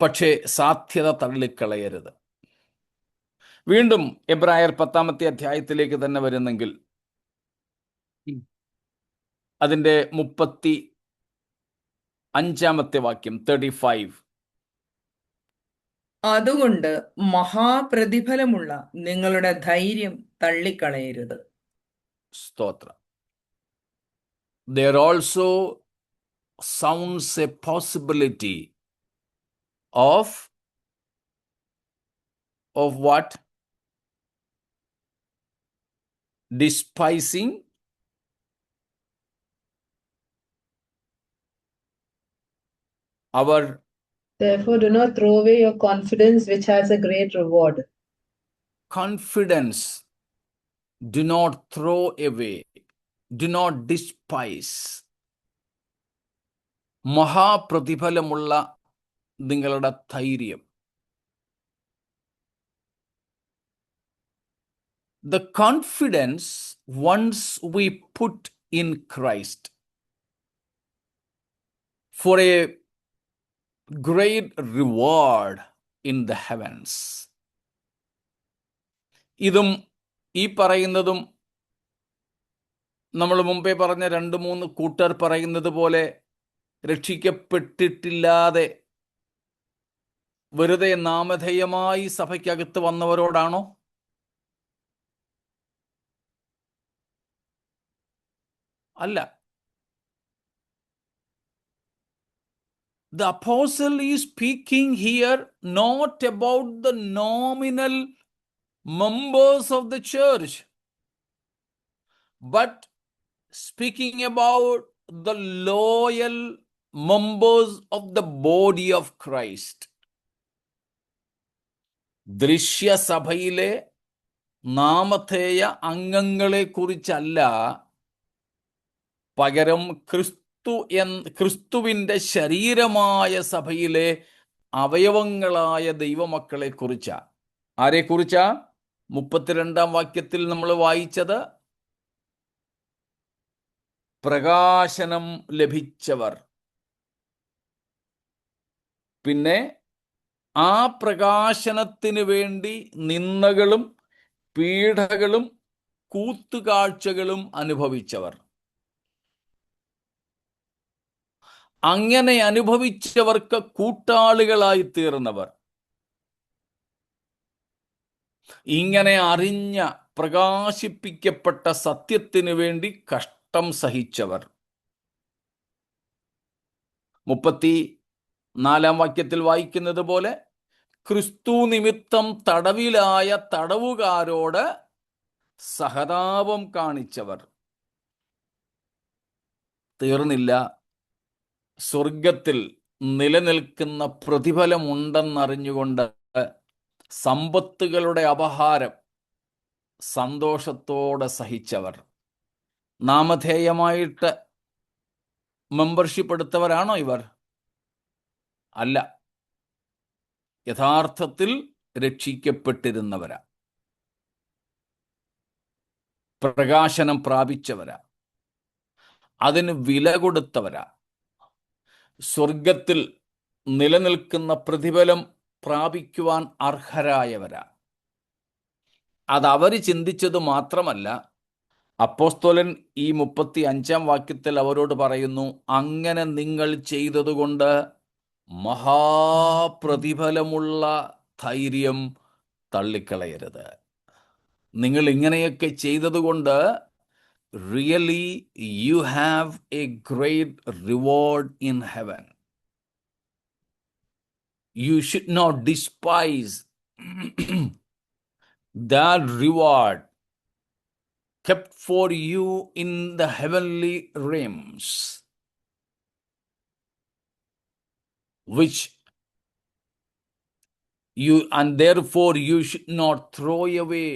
പക്ഷേ സാധ്യത തള്ളിക്കളയരുത്. വീണ്ടും എബ്രായർ 10-ാമത്തെ അധ്യായത്തിലേക്ക് തന്നെ വരുന്നെങ്കിൽ അതിൻ്റെ 35-ാമത്തെ വാക്യം, 35. അതുകൊണ്ട് മഹാപ്രതിഫലമുള്ള നിങ്ങളുടെ ധൈര്യം തള്ളിക്കളയരുത്. സ്തോത്രം. There also sounds a possibility of what? Despising our Therefore, do not throw away your confidence, which has a great reward. confidence. Do not throw away. Do not despise. മഹാപ്രതിഫലമുള്ള നിങ്ങളുടെ ധൈര്യം. The confidence once we put in Christ for a great reward in the heavens. ഇതും ഈ പറയുന്നതും നമ്മൾ മുമ്പേ പറഞ്ഞ 2-3 കൂട്ടർ പറയുന്നത് പോലെ രക്ഷിക്കപ്പെട്ടിട്ടില്ലാതെ വെറുതെ നാമധേയമായി സഭയ്ക്കകത്ത് വന്നവരോടാണോ? അല്ല. The apostle is speaking here not about the nominal members of the church, but speaking about the loyal members of the body of Christ. ദൃശ്യസഭയിലെ നാമധേയ അംഗങ്ങളെ കുറിച്ചല്ല, പകരം ക്രിസ്തുവിൻ്റെ ശരീരമായ സഭയിലെ അവയവങ്ങളായ ദൈവമക്കളെ കുറിച്ചാ. ആരെക്കുറിച്ചാ? 32-ാം വാക്യത്തിൽ നമ്മൾ വായിച്ചത്, പ്രകാശനം ലഭിച്ചവർ. പിന്നെ ആ പ്രകാശനത്തിന് വേണ്ടി നിന്ദകളും പീഡകളും കൂത്തുകാഴ്ചകളും അനുഭവിച്ചവർ. അങ്ങനെ അനുഭവിച്ചവർക്ക് കൂട്ടാളികളായി തീർന്നവർ. ഇങ്ങനെ അറിഞ്ഞ പ്രകാശിപ്പിക്കപ്പെട്ട സത്യത്തിന് വേണ്ടി കഷ്ടം സഹിച്ചവർ. 34-ാം വാക്യത്തിൽ വായിക്കുന്നത് പോലെ, ക്രിസ്തു നിമിത്തം തടവിലായ തടവുകാരോട് സഹതാപം കാണിച്ചവർ. തീർന്നില്ല. സ്വർഗത്തിൽ നിലനിൽക്കുന്ന പ്രതിഫലമുണ്ടെന്നറിഞ്ഞുകൊണ്ട് സമ്പത്തുകളുടെ അപഹാരം സന്തോഷത്തോടെ സഹിച്ചവർ. നാമധേയമായിട്ട് മെമ്പർഷിപ്പ് എടുത്തവരാണോ ഇവർ? അല്ല. യഥാർത്ഥത്തിൽ രക്ഷിക്കപ്പെട്ടിരുന്നവരാ, പ്രകാശനം പ്രാപിച്ചവരാ, അതിന് വില കൊടുത്തവരാ, സ്വർഗത്തിൽ നിലനിൽക്കുന്ന പ്രതിഫലം പ്രാപിക്കുവാൻ അർഹരായവരാ. അതവർ ചിന്തിച്ചത് മാത്രമല്ല, അപ്പോസ്തലൻ ഈ 35-ാം വാക്യത്തിൽ അവരോട് പറയുന്നു, അങ്ങനെ നിങ്ങൾ ചെയ്തതുകൊണ്ട് മഹാപ്രതിഫലമുള്ള ധൈര്യം തള്ളിക്കളയരുത്. നിങ്ങൾ ഇങ്ങനെയൊക്കെ ചെയ്തതുകൊണ്ട് really you have A great reward in heaven. You should not despise that reward kept for you in the heavenly realms, which you, and therefore you should not throw away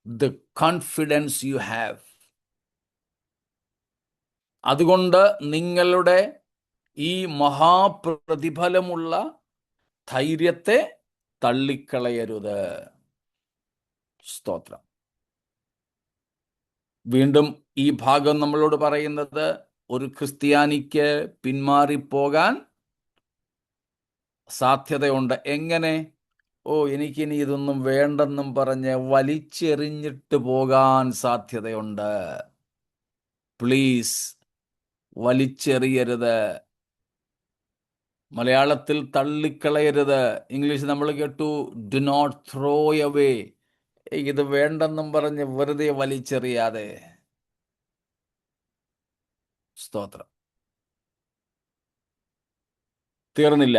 the confidence you have. അതുകൊണ്ട് നിങ്ങളുടെ ഈ മഹാപ്രതിഫലമുള്ള ധൈര്യത്തെ തള്ളിക്കളയരുത്. സ്തോത്രം. വീണ്ടും ഈ ഭാഗം നമ്മളോട് പറയുന്നത്, ഒരു ക്രിസ്ത്യാനിക്ക് പിന്മാറിപ്പോകാൻ സാധ്യതയുണ്ട്. എങ്ങനെ? എനിക്കിനി ഇതൊന്നും വേണ്ടെന്നും പറഞ്ഞ് വലിച്ചെറിഞ്ഞിട്ട് പോകാൻ സാധ്യതയുണ്ട്. പ്ലീസ്, വലിച്ചെറിയരുത്. മലയാളത്തിൽ തള്ളിക്കളയരുത്. ഇംഗ്ലീഷ് നമ്മൾ കേട്ടു, ഡു നോട്ട് ത്രോ അവേ. ഇത് വേണ്ടെന്നും പറഞ്ഞ് വെറുതെ വലിച്ചെറിയാതെ. സ്തോത്രം. തീർന്നില്ല.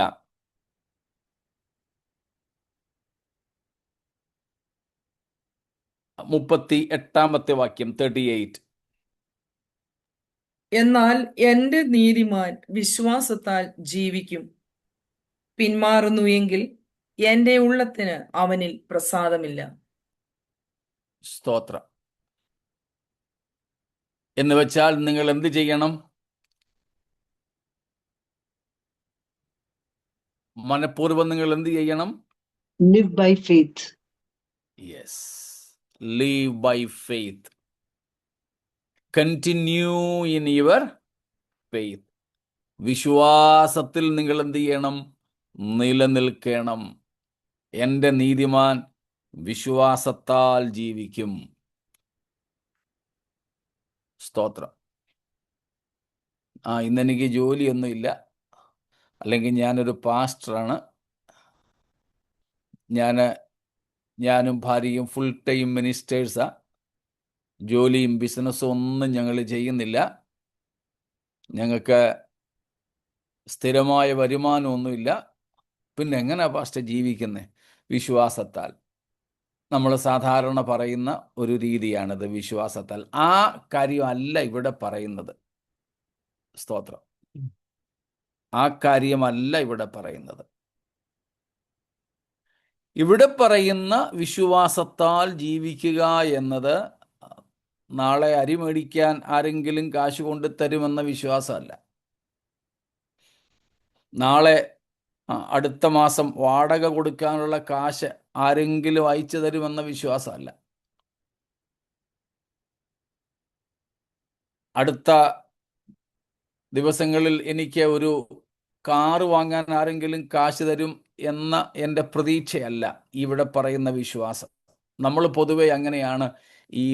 മുപ്പത്തിയെട്ടാമത്തെ വാക്യം, 38. എന്നാൽ എന്റെ നീതിമാൻ വിശ്വാസത്താൽ ജീവിക്കും. പിന്മാറുന്നു എങ്കിൽ എന്റെ ഉള്ളത്തിന് അവനിൽ പ്രസാദമില്ല. സ്തോത്രം. എന്ന് വെച്ചാൽ നിങ്ങൾ എന്ത് ചെയ്യണം? മനഃപൂർവ്വം നിങ്ങൾ എന്ത് ചെയ്യണം? Live by faith. Yes, live by faith. Continue in your faith. വിശ്വാസത്തിൽ നിങ്ങൾ എന്ത് ചെയ്യണം? നിലനിൽക്കണം. എൻ്റെ നീതിമാൻ വിശ്വാസത്താൽ ജീവിക്കും. സ്തോത്രം. ഇന്നെനിക്ക് ജോലിയൊന്നുമില്ല, അല്ലെങ്കിൽ ഞാനൊരു പാസ്റ്ററാണ്, ഞാനും ഭാര്യയും ഫുൾ ടൈം മിനിസ്റ്റേഴ്സാ, ജോലിയും ബിസിനസ്സും ഒന്നും ഞങ്ങൾ ചെയ്യുന്നില്ല, ഞങ്ങൾക്ക് സ്ഥിരമായ വരുമാനമൊന്നുമില്ല, പിന്നെ എങ്ങനെയാ പാസ്റ്റർ ജീവിക്കുന്നത്? വിശ്വാസത്താൽ. നമ്മൾ സാധാരണ പറയുന്ന ഒരു രീതിയാണിത്, വിശ്വാസത്താൽ. ആ കാര്യമല്ല ഇവിടെ പറയുന്നത്. സ്തോത്രം. ആ കാര്യമല്ല ഇവിടെ പറയുന്നത്. ഇവിടെ പറയുന്ന വിശ്വാസത്താൽ ജീവിക്കുക എന്നത് നാളെ അരി മേടിക്കാൻ ആരെങ്കിലും കാശ് കൊണ്ട് തരുമെന്ന വിശ്വാസമല്ല. നാളെ അടുത്ത മാസം വാടക കൊടുക്കാനുള്ള കാശ് ആരെങ്കിലും അയച്ചു തരുമെന്ന വിശ്വാസമല്ല. അടുത്ത ദിവസങ്ങളിൽ എനിക്ക് ഒരു കാറ് വാങ്ങാൻ ആരെങ്കിലും കാശ് തരും എന്ന എൻ്റെ പ്രതീക്ഷയല്ല ഇവിടെ പറയുന്ന വിശ്വാസം. നമ്മൾ പൊതുവെ അങ്ങനെയാണ് ഈ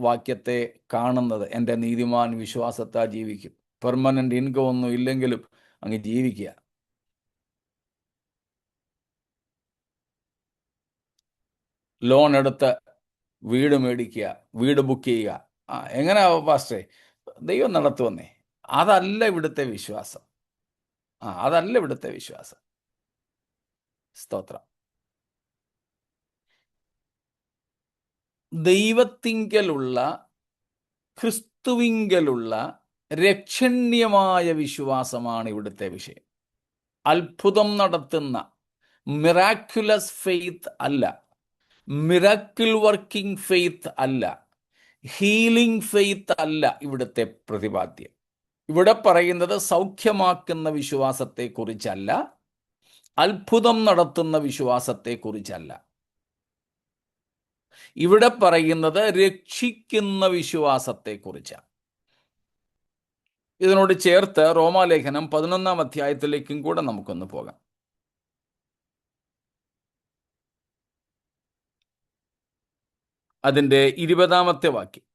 വാക്യത്തെ കാണുന്നത്. എൻ്റെ നീതിമാൻ വിശ്വാസത്താൽ ജീവിക്കും. പെർമനൻ്റ് ഇൻകം ഒന്നും ഇല്ലെങ്കിലും അങ്ങ് ജീവിക്കുക. ലോൺ എടുത്ത് വീട് മേടിക്കുക, വീട് ബുക്ക് ചെയ്യുക. എങ്ങനെയാ പാസ്റ്റേ? ദൈവം നടത്തുവന്നേ. അതല്ല ഇവിടുത്തെ വിശ്വാസം. അതല്ല ഇവിടുത്തെ വിശ്വാസം. സ്തോത്രം. ദൈവത്തിങ്കലുള്ള, ക്രിസ്തുവിങ്കലുള്ള രക്ഷണ്യമായ വിശ്വാസമാണ് ഇവിടുത്തെ വിഷയം. അത്ഭുതം നടത്തുന്ന മിറാക്കുലസ് ഫെയ്ത്ത് അല്ല, മിറാക്കിൾ വർക്കിംഗ് ഫെയ്ത്ത് അല്ല, ഹീലിംഗ് ഫെയ്ത്ത് അല്ല ഇവിടുത്തെ പ്രതിപാദ്യം. ഇവിടെ പറയുന്നത് സൗഖ്യമാക്കുന്ന വിശ്വാസത്തെക്കുറിച്ചല്ല, അത്ഭുതം നടത്തുന്ന വിശ്വാസത്തെക്കുറിച്ചല്ല. ഇവിടെ പറയുന്നത് രക്ഷിക്കുന്ന വിശ്വാസത്തെക്കുറിച്ചാണ്. ഇതിനോട് ചേർത്ത് റോമാലേഖനം 11-ാം അധ്യായത്തിലേക്കും കൂടെ നമുക്കൊന്ന് പോകാം. അതിൻ്റെ 20-ാമത്തെ വാക്യം.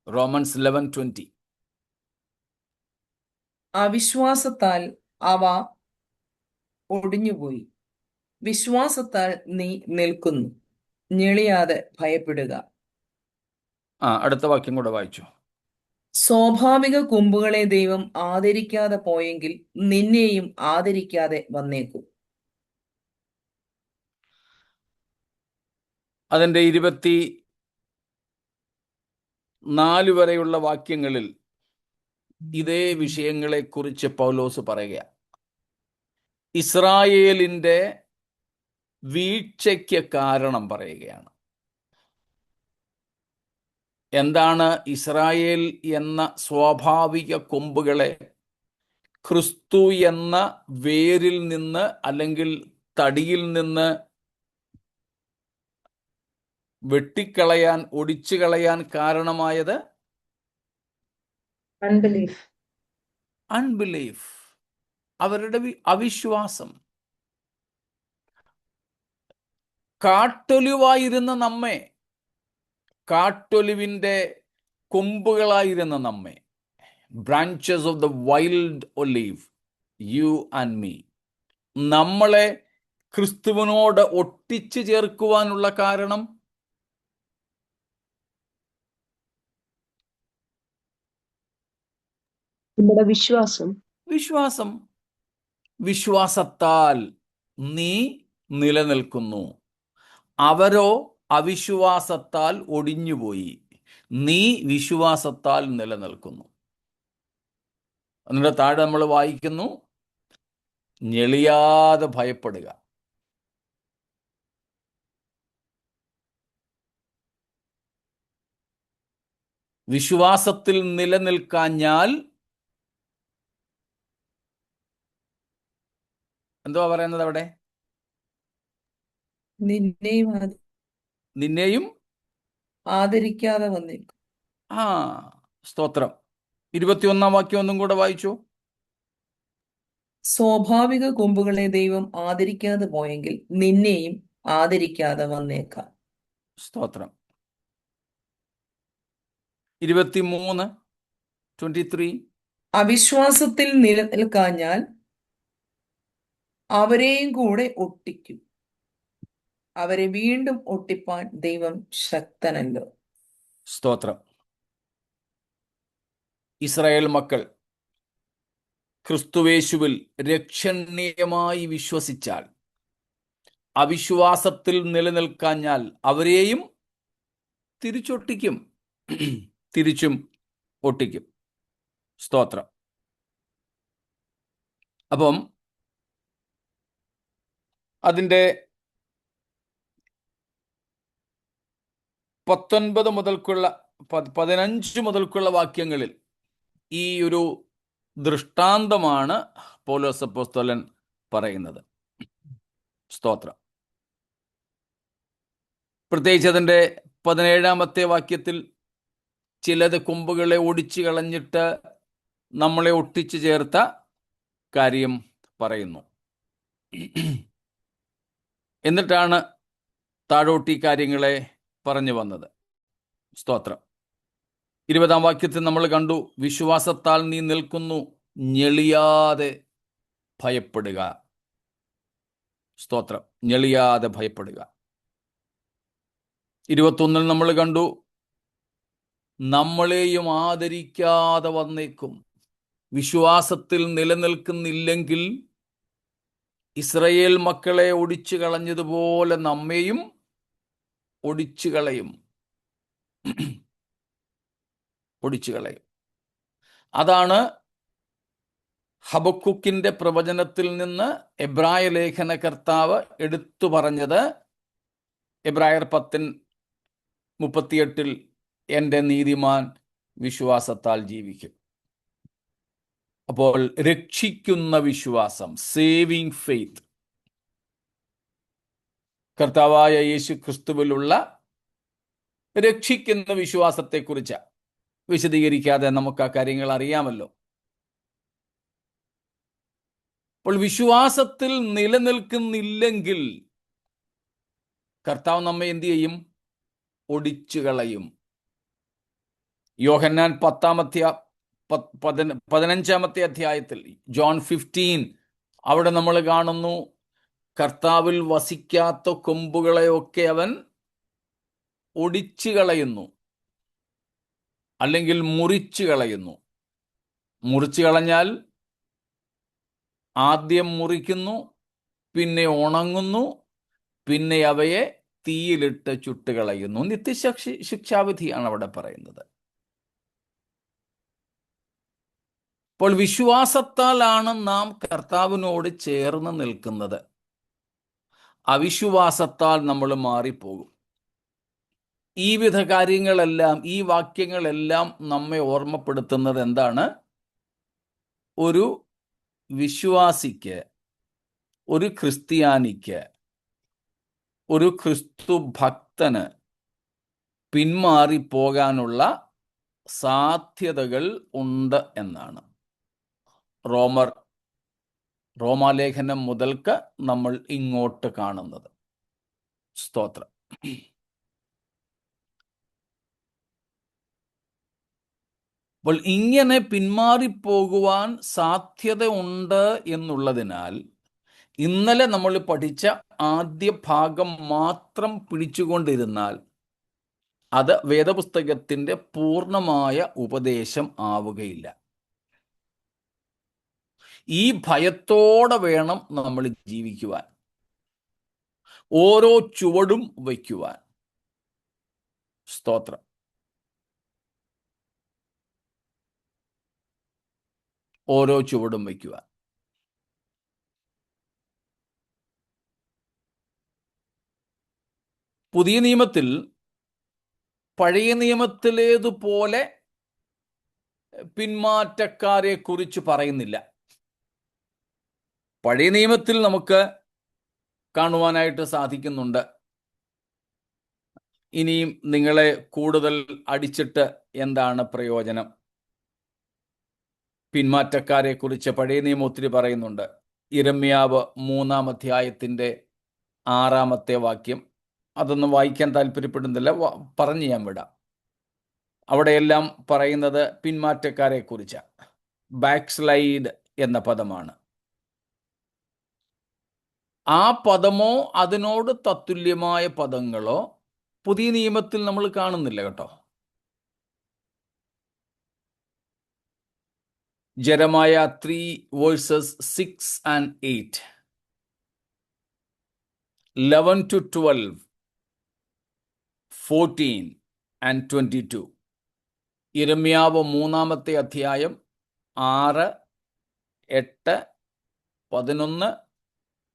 റോമൻസ് 11:20. അവിശ്വാസത്താൽ അവ ഒടിഞ്ഞുപോയി, വിശ്വാസത്താൽ നീ നിൽക്കുന്നു, ഞെളിയാതെ ഭയപ്പെടുക. അടുത്ത വാക്യം കൂടെ വായിച്ചു. സ്വാഭാവിക കൊമ്പുകളെ ദൈവം ആദരിക്കാതെ പോയെങ്കിൽ നിന്നെയും ആദരിക്കാതെ വന്നേക്കും. അതിൻ്റെ 24 വരെയുള്ള വാക്യങ്ങളിൽ ഇതേ വിഷയങ്ങളെക്കുറിച്ച് പൗലോസ് പറയുക. ഇസ്രായേലിൻ്റെ വീഴ്ചയ്ക്ക് കാരണം പറയുകയാണ്. എന്താണ് ഇസ്രായേൽ എന്ന സ്വാഭാവിക കൊമ്പുകളെ ക്രിസ്തു എന്ന വേരിൽ നിന്ന് അല്ലെങ്കിൽ തടിയിൽ നിന്ന് വെട്ടിക്കളയാൻ, ഒടിച്ചു കളയാൻ കാരണമായത്? അൺബിലീഫ്, അവരുടെ അവിശ്വാസം. കാട്ടൊലിവായിരുന്ന നമ്മെ, കാട്ടൊലിവിൻ്റെ കൊമ്പുകളായിരുന്ന നമ്മെ, branches of the wild olive, you and me, നമ്മളെ ക്രിസ്തുവിനോട് ഒട്ടിച്ചു ചേർക്കുവാനുള്ള കാരണം നമ്മുടെ വിശ്വാസം. വിശ്വാസത്താൽ നീ നിലനിൽക്കുന്നു. അവരോ അവിശ്വാസത്താൽ ഒടിഞ്ഞുപോയി, നീ വിശ്വാസത്താൽ നിലനിൽക്കുന്നു. എന്നിട്ട് താഴെ നമ്മൾ വായിക്കുന്നു, ഞെളിയാതെ ഭയപ്പെടുക. വിശ്വാസത്തിൽ നിലനിൽക്കാഞ്ഞാൽ എന്തുവാ പറയുന്നത് അവിടെ? നിന്നെയും ആദരിക്കാതെ വന്നേക്കും. സ്തോത്രം. 21 വാക്യം ഒന്നും കൂടെ വായിച്ചു. സ്വാഭാവിക കൊമ്പുകളെ ദൈവം ആദരിക്കാതെ പോയെങ്കിൽ നിന്നെയും ആദരിക്കാതെ വന്നേക്കാം. സ്തോത്രം. 23 അവിശ്വാസത്തിൽ നിലനിൽക്കാഞ്ഞാൽ അവരെയും കൂടെ ഒട്ടിക്കും. അവരെ വീണ്ടും ഒട്ടിപ്പാൻ ദൈവം ശക്തനല്ലോ. സ്തോത്രം. ഇസ്രായേൽ മക്കൾ ക്രിസ്തുവേശുവിൽ രക്ഷണീയമായി വിശ്വസിച്ചാൽ, അവിശ്വാസത്തിൽ നിലനിൽക്കാഞ്ഞാൽ അവരെയും തിരിച്ചൊട്ടിക്കും, തിരിച്ചും ഒട്ടിക്കും. സ്തോത്രം. അപ്പം അതിൻ്റെ 19 മുതൽക്കുള്ള 15 മുതൽക്കുള്ള വാക്യങ്ങളിൽ ഈ ഒരു ദൃഷ്ടാന്തമാണ് പൗലോസ് അപ്പോസ്തലൻ പറയുന്നത്. സ്തോത്രം. പ്രത്യേകിച്ച് അതിൻ്റെ 17 വാക്യത്തിൽ ചിലത് കൊമ്പുകളെ ഒടിച്ചു കളഞ്ഞിട്ട് നമ്മളെ ഒട്ടിച്ചു ചേർത്ത കാര്യം പറയുന്നു. എന്നിട്ടാണ് താഴോട്ടി കാര്യങ്ങളെ പറഞ്ഞു വന്നത്. സ്തോത്രം. 20 വാക്യത്തിൽ നമ്മൾ കണ്ടു, വിശ്വാസത്താൽ നീ നിൽക്കുന്നു, ഞെളിയാതെ ഭയപ്പെടുക. സ്തോത്രം. ഞെളിയാതെ ഭയപ്പെടുക. 21 നമ്മൾ കണ്ടു, നമ്മളെയും ആദരിക്കാതെ വന്നേക്കും. വിശ്വാസത്തിൽ നിലനിൽക്കുന്നില്ലെങ്കിൽ ഇസ്രായേൽ മക്കളെ ഒടിച്ചു കളഞ്ഞതുപോലെ നമ്മെയും ഒടിച്ചു കളയും. ഒടിച്ചു കളയും. അതാണ് ഹബക്കുക്കിന്റെ പ്രവചനത്തിൽ നിന്ന് എബ്രായ ലേഖനകർത്താവ് എടുത്തു പറഞ്ഞത്. എബ്രായർ 10:38 എൻ്റെ നീതിമാൻ വിശ്വാസത്താൽ ജീവിക്കും. അപ്പോൾ രക്ഷിക്കുന്ന വിശ്വാസം, സേവിങ് ഫെയ്ത്ത്, കർത്താവായ യേശു ക്രിസ്തുവിലുള്ള രക്ഷിക്കുന്ന വിശ്വാസത്തെക്കുറിച്ച് വിശദീകരിക്കാതെ നമുക്ക് ആ കാര്യങ്ങൾ അറിയാമല്ലോ. അപ്പോൾ വിശ്വാസത്തിൽ നിലനിൽക്കുന്നില്ലെങ്കിൽ കർത്താവ് നമ്മെ എന്തു ചെയ്യും? ഒടിച്ചു കളയും. യോഹന്നാൻ 15 അധ്യായത്തിൽ, ജോൺ 15, അവിടെ നമ്മൾ കാണുന്നു, കർത്താവിൽ വസിക്കാത്ത കൊമ്പുകളെയൊക്കെ അവൻ ഒടിച്ചു കളയുന്നു, അല്ലെങ്കിൽ മുറിച്ചു കളയുന്നു. മുറിച്ചു കളഞ്ഞാൽ ആദ്യം മുറിക്കുന്നു, പിന്നെ ഉണങ്ങുന്നു, പിന്നെ അവയെ തീയിലിട്ട് ചുട്ടുകളയുന്നു. ശിക്ഷാവിധിയാണ് അവിടെ പറയുന്നത്. അപ്പോൾ വിശ്വാസത്താലാണ് നാം കർത്താവിനോട് ചേർന്ന് നിൽക്കുന്നത്. അവിശ്വാസത്താൽ നമ്മൾ മാറിപ്പോകും. ഈ വിധ കാര്യങ്ങളെല്ലാം, ഈ വാക്യങ്ങളെല്ലാം നമ്മെ ഓർമ്മപ്പെടുത്തുന്നത് എന്താണ്? ഒരു വിശ്വാസിക്ക്, ഒരു ക്രിസ്ത്യാനിക്ക്, ഒരു ക്രിസ്തു ഭക്തന് പിന്മാറിപ്പോകാനുള്ള സാധ്യതകൾ ഉണ്ട് എന്നാണ് റോമാലേഖനം മുതൽക്ക് നമ്മൾ ഇങ്ങോട്ട് കാണുന്നത്. സ്തോത്രം. അപ്പോൾ ഇങ്ങനെ പിന്മാറിപ്പോകുവാൻ സാധ്യത ഉണ്ട് എന്നുള്ളതിനാൽ ഇന്നലെ നമ്മൾ പഠിച്ച ആദ്യ ഭാഗം മാത്രം പിടിച്ചുകൊണ്ടിരുന്നാൽ അത് വേദപുസ്തകത്തിൻ്റെ പൂർണ്ണമായ ഉപദേശം ആവുകയില്ല. ഈ ഭയത്തോടെ വേണം നമ്മൾ ജീവിക്കുവാൻ, ഓരോ ചുവടും വയ്ക്കുവാൻ. സ്തോത്രം. ഓരോ ചുവടും വയ്ക്കുവാൻ. പുതിയ നിയമത്തിൽ പഴയ നിയമത്തിലേതുപോലെ പിന്മാറ്റക്കാരെ കുറിച്ച് പറയുന്നില്ല. പഴയ നിയമത്തിൽ നമുക്ക് കാണുവാനായിട്ട് സാധിക്കുന്നുണ്ട്, ഇനിയും നിങ്ങളെ കൂടുതൽ അടിച്ചിട്ട് എന്താണ് പ്രയോജനം? പിന്മാറ്റക്കാരെക്കുറിച്ച് പഴയ നിയമം ഒത്തിരി പറയുന്നുണ്ട്. യിരെമ്യാവ് 3-ാം അധ്യായത്തിൻ്റെ 6-ാമത്തെ വാക്യം, അതൊന്നും വായിക്കാൻ താല്പര്യപ്പെടുന്നില്ല, പറഞ്ഞ് ഞാൻ വിടാം. അവിടെയെല്ലാം പറയുന്നത് പിന്മാറ്റക്കാരെക്കുറിച്ച്. ബാക്ക് സ്ലൈഡ് എന്ന പദമാണ്. ആ പദമോ അതിനോട് തത്തുല്യമായ പദങ്ങളോ പുതിയ നിയമത്തിൽ നമ്മൾ കാണുന്നില്ല കേട്ടോ. ജെറമായ 3:6-8, 11-12, 14-22. യിരെമ്യാവ് 3-ാമത്തെ അധ്യായം 6, 8, 11,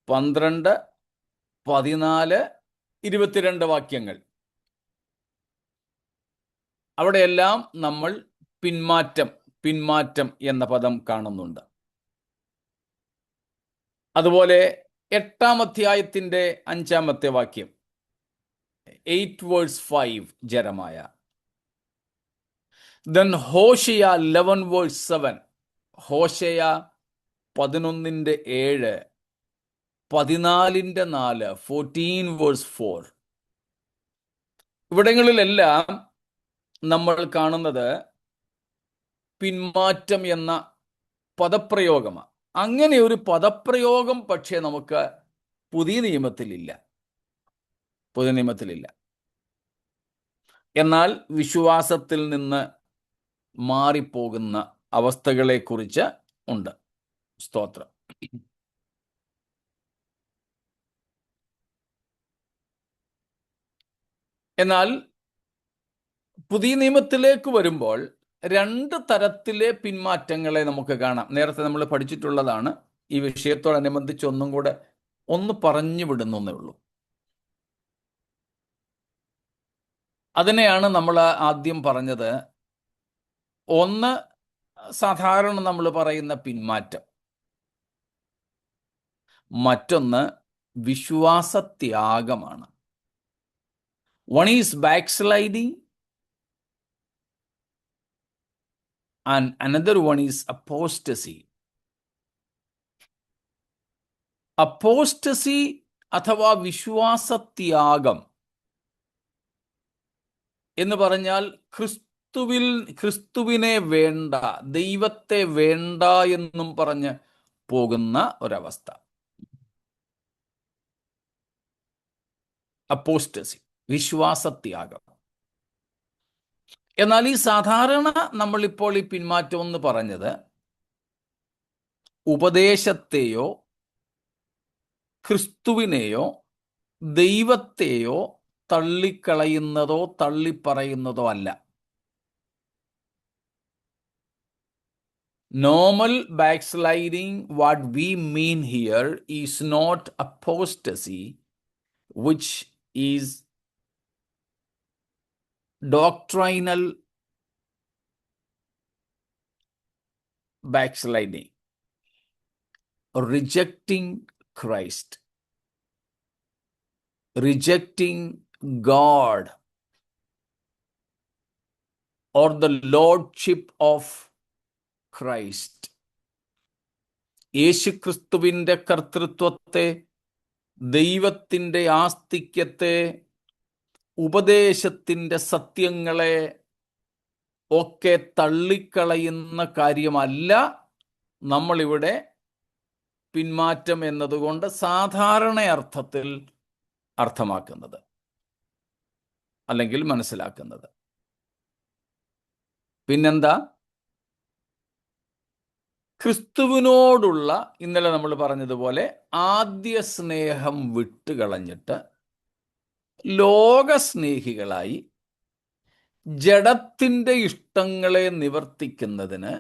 12, 14, 22 വാക്യങ്ങൾ. അവിടെയെല്ലാം നമ്മൾ പിന്മാറ്റം എന്ന പദം കാണുന്നുണ്ട്. അതുപോലെ 8-ാം അധ്യായത്തിൻ്റെ 5-ാമത്തെ വാക്യം, 8:5, ജെറമായ. Then Hosea 11:7, ഹോശയ 11:7, 14:4, 14:4. ഇവിടങ്ങളിലെല്ലാം നമ്മൾ കാണുന്നത് പിന്മാറ്റം എന്ന പദപ്രയോഗമാണ്. അങ്ങനെ ഒരു പദപ്രയോഗം പക്ഷേ നമുക്ക് പുതിയ നിയമത്തിലില്ല. എന്നാൽ വിശ്വാസത്തിൽ നിന്ന് മാറിപ്പോകുന്ന അവസ്ഥകളെക്കുറിച്ച് ഉണ്ട്. സ്തോത്രം. എന്നാൽ പുതിയ നിയമത്തിലേക്ക് വരുമ്പോൾ 2 തരത്തിലെ പിന്മാറ്റങ്ങളെ നമുക്ക് കാണാം. നേരത്തെ നമ്മൾ പഠിച്ചിട്ടുള്ളതാണ്. ഈ വിഷയത്തോടനുബന്ധിച്ച് ഒന്നും കൂടെ ഒന്ന് പറഞ്ഞു വിടുന്നേ ഉള്ളൂ. അതിനെയാണ് നമ്മൾ ആദ്യം പറഞ്ഞത്. ഒന്ന്, സാധാരണ നമ്മൾ പറയുന്ന പിന്മാറ്റം. മറ്റൊന്ന് വിശ്വാസത്യാഗമാണ്. One is backsliding and another one is apostasy. Apostasy അഥവാ വിശ്വാസത്യാഗം എന്ന് പറഞ്ഞാൽ ക്രിസ്തുവിനെ വേണ്ട, ദൈവത്തെ വേണ്ട എന്നും പറഞ്ഞ് പോകുന്ന ഒരവസ്ഥ. അപ്പോസ്റ്റസി, വിശ്വാസത്യാഗം. എന്നാൽ ഈ സാധാരണ നമ്മളിപ്പോൾ ഈ പിന്മാറ്റം എന്ന് പറഞ്ഞത് ഉപദേശത്തെയോ ക്രിസ്തുവിനെയോ ദൈവത്തെയോ തള്ളിക്കളയുന്നതോ തള്ളിപ്പറയുന്നതോ അല്ല. Normal backsliding, what we mean here, is not apostasy, which is doctrinal backsliding, rejecting Christ, rejecting God or the lordship of Christ. യേശുക്രിസ്തുവിൻ്റെ കർത്തൃത്വത്തെ, ദൈവത്തിൻ്റെ ആസ്തിക്യത്തെ, ഉപദേശത്തിൻ്റെ സത്യങ്ങളെ ഒക്കെ തള്ളിക്കളയുന്ന കാര്യമല്ല നമ്മളിവിടെ പിന്മാറ്റം എന്നതുകൊണ്ട് സാധാരണ അർത്ഥത്തിൽ അർത്ഥമാക്കുന്നത് അല്ലെങ്കിൽ മനസ്സിലാക്കുന്നത്. പിന്നെന്താ? ക്രിസ്തുവിനോടുള്ള, ഇന്നലെ നമ്മൾ പറഞ്ഞതുപോലെ, ആദ്യ സ്നേഹം വിട്ടുകളഞ്ഞിട്ട് ലോകസ്നേഹികളായി ജഡത്തിൻ്റെ ഇഷ്ടങ്ങളെ നിവർത്തിക്കുന്നതിന്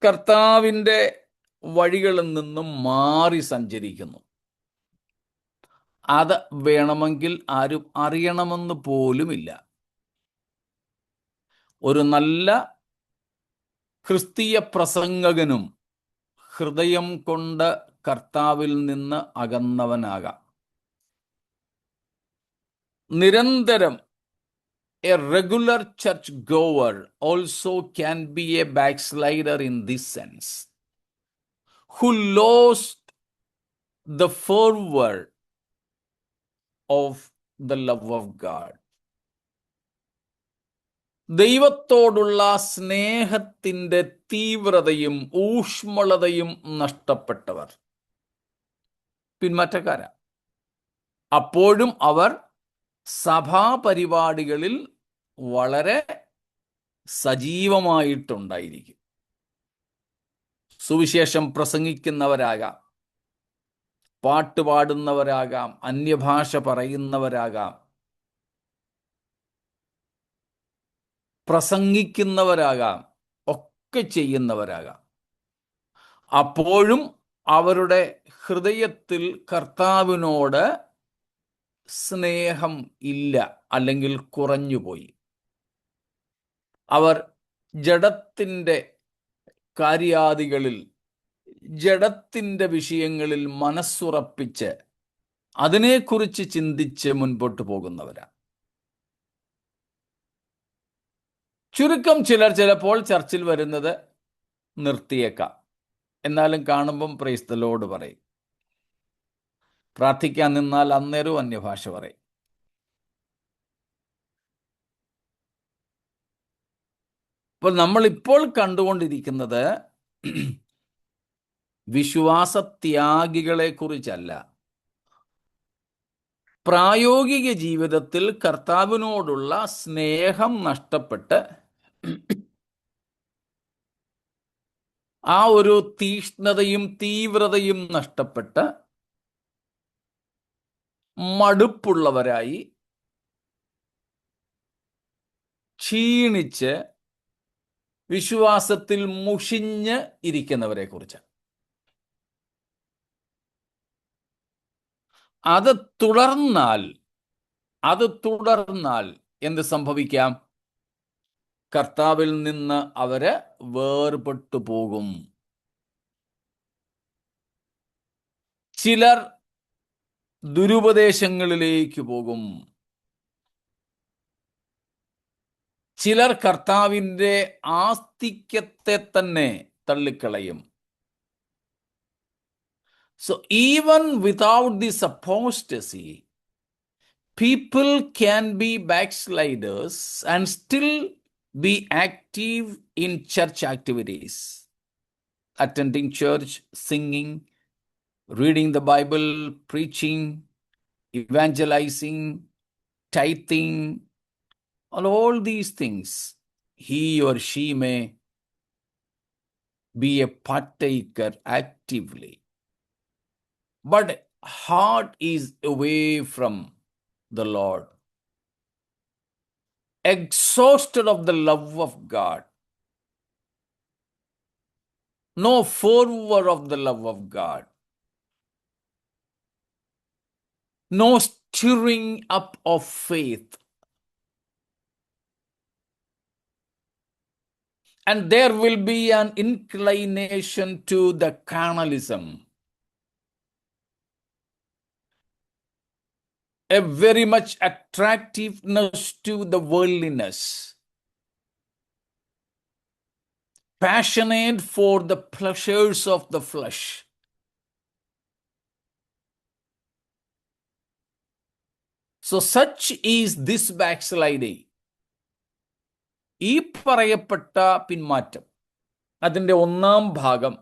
കർത്താവിൻ്റെ വഴികളിൽ നിന്നും മാറി സഞ്ചരിക്കുന്നു. അത് വേണമെങ്കിൽ ആരും അറിയണമെന്ന് പോലുമില്ല. ഒരു നല്ല ക്രിസ്തീയ പ്രസംഗകനും ഹൃദയം കൊണ്ട് കർത്താവിൽ നിന്ന് അകന്നവനാകാം. നിരന്തരം A regular church goer also can be a backslider in this sense, who lost the fervor of the love of God. ദൈവത്തോടുള്ള സ്നേഹത്തിൻ്റെ തീവ്രതയും ഊഷ്മളതയും നഷ്ടപ്പെട്ടവർ പിന്മാറ്റക്കാരാ. അപ്പോഴും അവർ സഭാപരിപാടികളിൽ വളരെ സജീവമായിട്ടുണ്ടായിരിക്കും. സുവിശേഷം പ്രസംഗിക്കുന്നവരാകാം, പാട്ടുപാടുന്നവരാകാം, അന്യഭാഷ പറയുന്നവരാകാം, പ്രസംഗിക്കുന്നവരാകാം, ഒക്കെ ചെയ്യുന്നവരാകാം. അപ്പോഴും അവരുടെ ഹൃദയത്തിൽ കർത്താവിനോട് സ്നേഹം ഇല്ല, അല്ലെങ്കിൽ കുറഞ്ഞുപോയി. അവർ ജഡത്തിൻ്റെ കാര്യാദികളിൽ, ജഡത്തിൻ്റെ വിഷയങ്ങളിൽ മനസ്സുറപ്പിച്ച് അതിനെക്കുറിച്ച് ചിന്തിച്ച് മുൻപോട്ട് പോകുന്നവരാ. ചുരുക്കം ചിലർ ചിലപ്പോൾ ചർച്ചിൽ വരുന്നത് നിർത്തിയേക്കാം, എന്നാലും കാണുമ്പം പ്രൈസ് ദി ലോർഡ് പറയും. പ്രാർത്ഥിക്കാൻ നിന്നാൽ അന്നേരവും അന്യഭാഷ പറയും. അപ്പോൾ നമ്മളിപ്പോൾ കണ്ടുകൊണ്ടിരിക്കുന്നത് വിശ്വാസത്യാഗികളെ കുറിച്ചല്ല. പ്രായോഗിക ജീവിതത്തിൽ കർത്താവിനോടുള്ള സ്നേഹം നഷ്ടപ്പെട്ട് ആ ഒരു തീഷ്ണതയും തീവ്രതയും നഷ്ടപ്പെട്ട് മടുപ്പുള്ളവരായി, ക്ഷീണിച്ച് വിശ്വാസത്തിൽ മുഷിഞ്ഞ് ഇരിക്കുന്നവരെ കുറിച്ച്. അത് തുടർന്നാൽ എന്ത് സംഭവിക്കാം? കർത്താവിൽ നിന്ന് അവര് വേർപെട്ടു പോകും. ചിലർ ദുരുപദേശങ്ങളിലേക്ക് പോകും. ചിലർ കർത്താവിൻ്റെ ആസ്തിക്യത്തെ തന്നെ തള്ളിക്കളയും. So even without this apostasy, people can be backsliders and still be active in church activities, attending church, singing, reading the Bible, preaching, evangelizing, tithing, all these things. He or she may be a partaker actively, but heart is away from the Lord, exhausted of the love of God, no fervor of the love of God, no stirring up of faith, and there will be an inclination to the carnalism, a very much attractiveness to the worldliness, passionate for the pleasures of the flesh. So such is this backsliding. ഈ പറയപ്പെട്ട പിന്മാറ്റം, അതിൻ്റെ ഒന്നാം ഭാഗം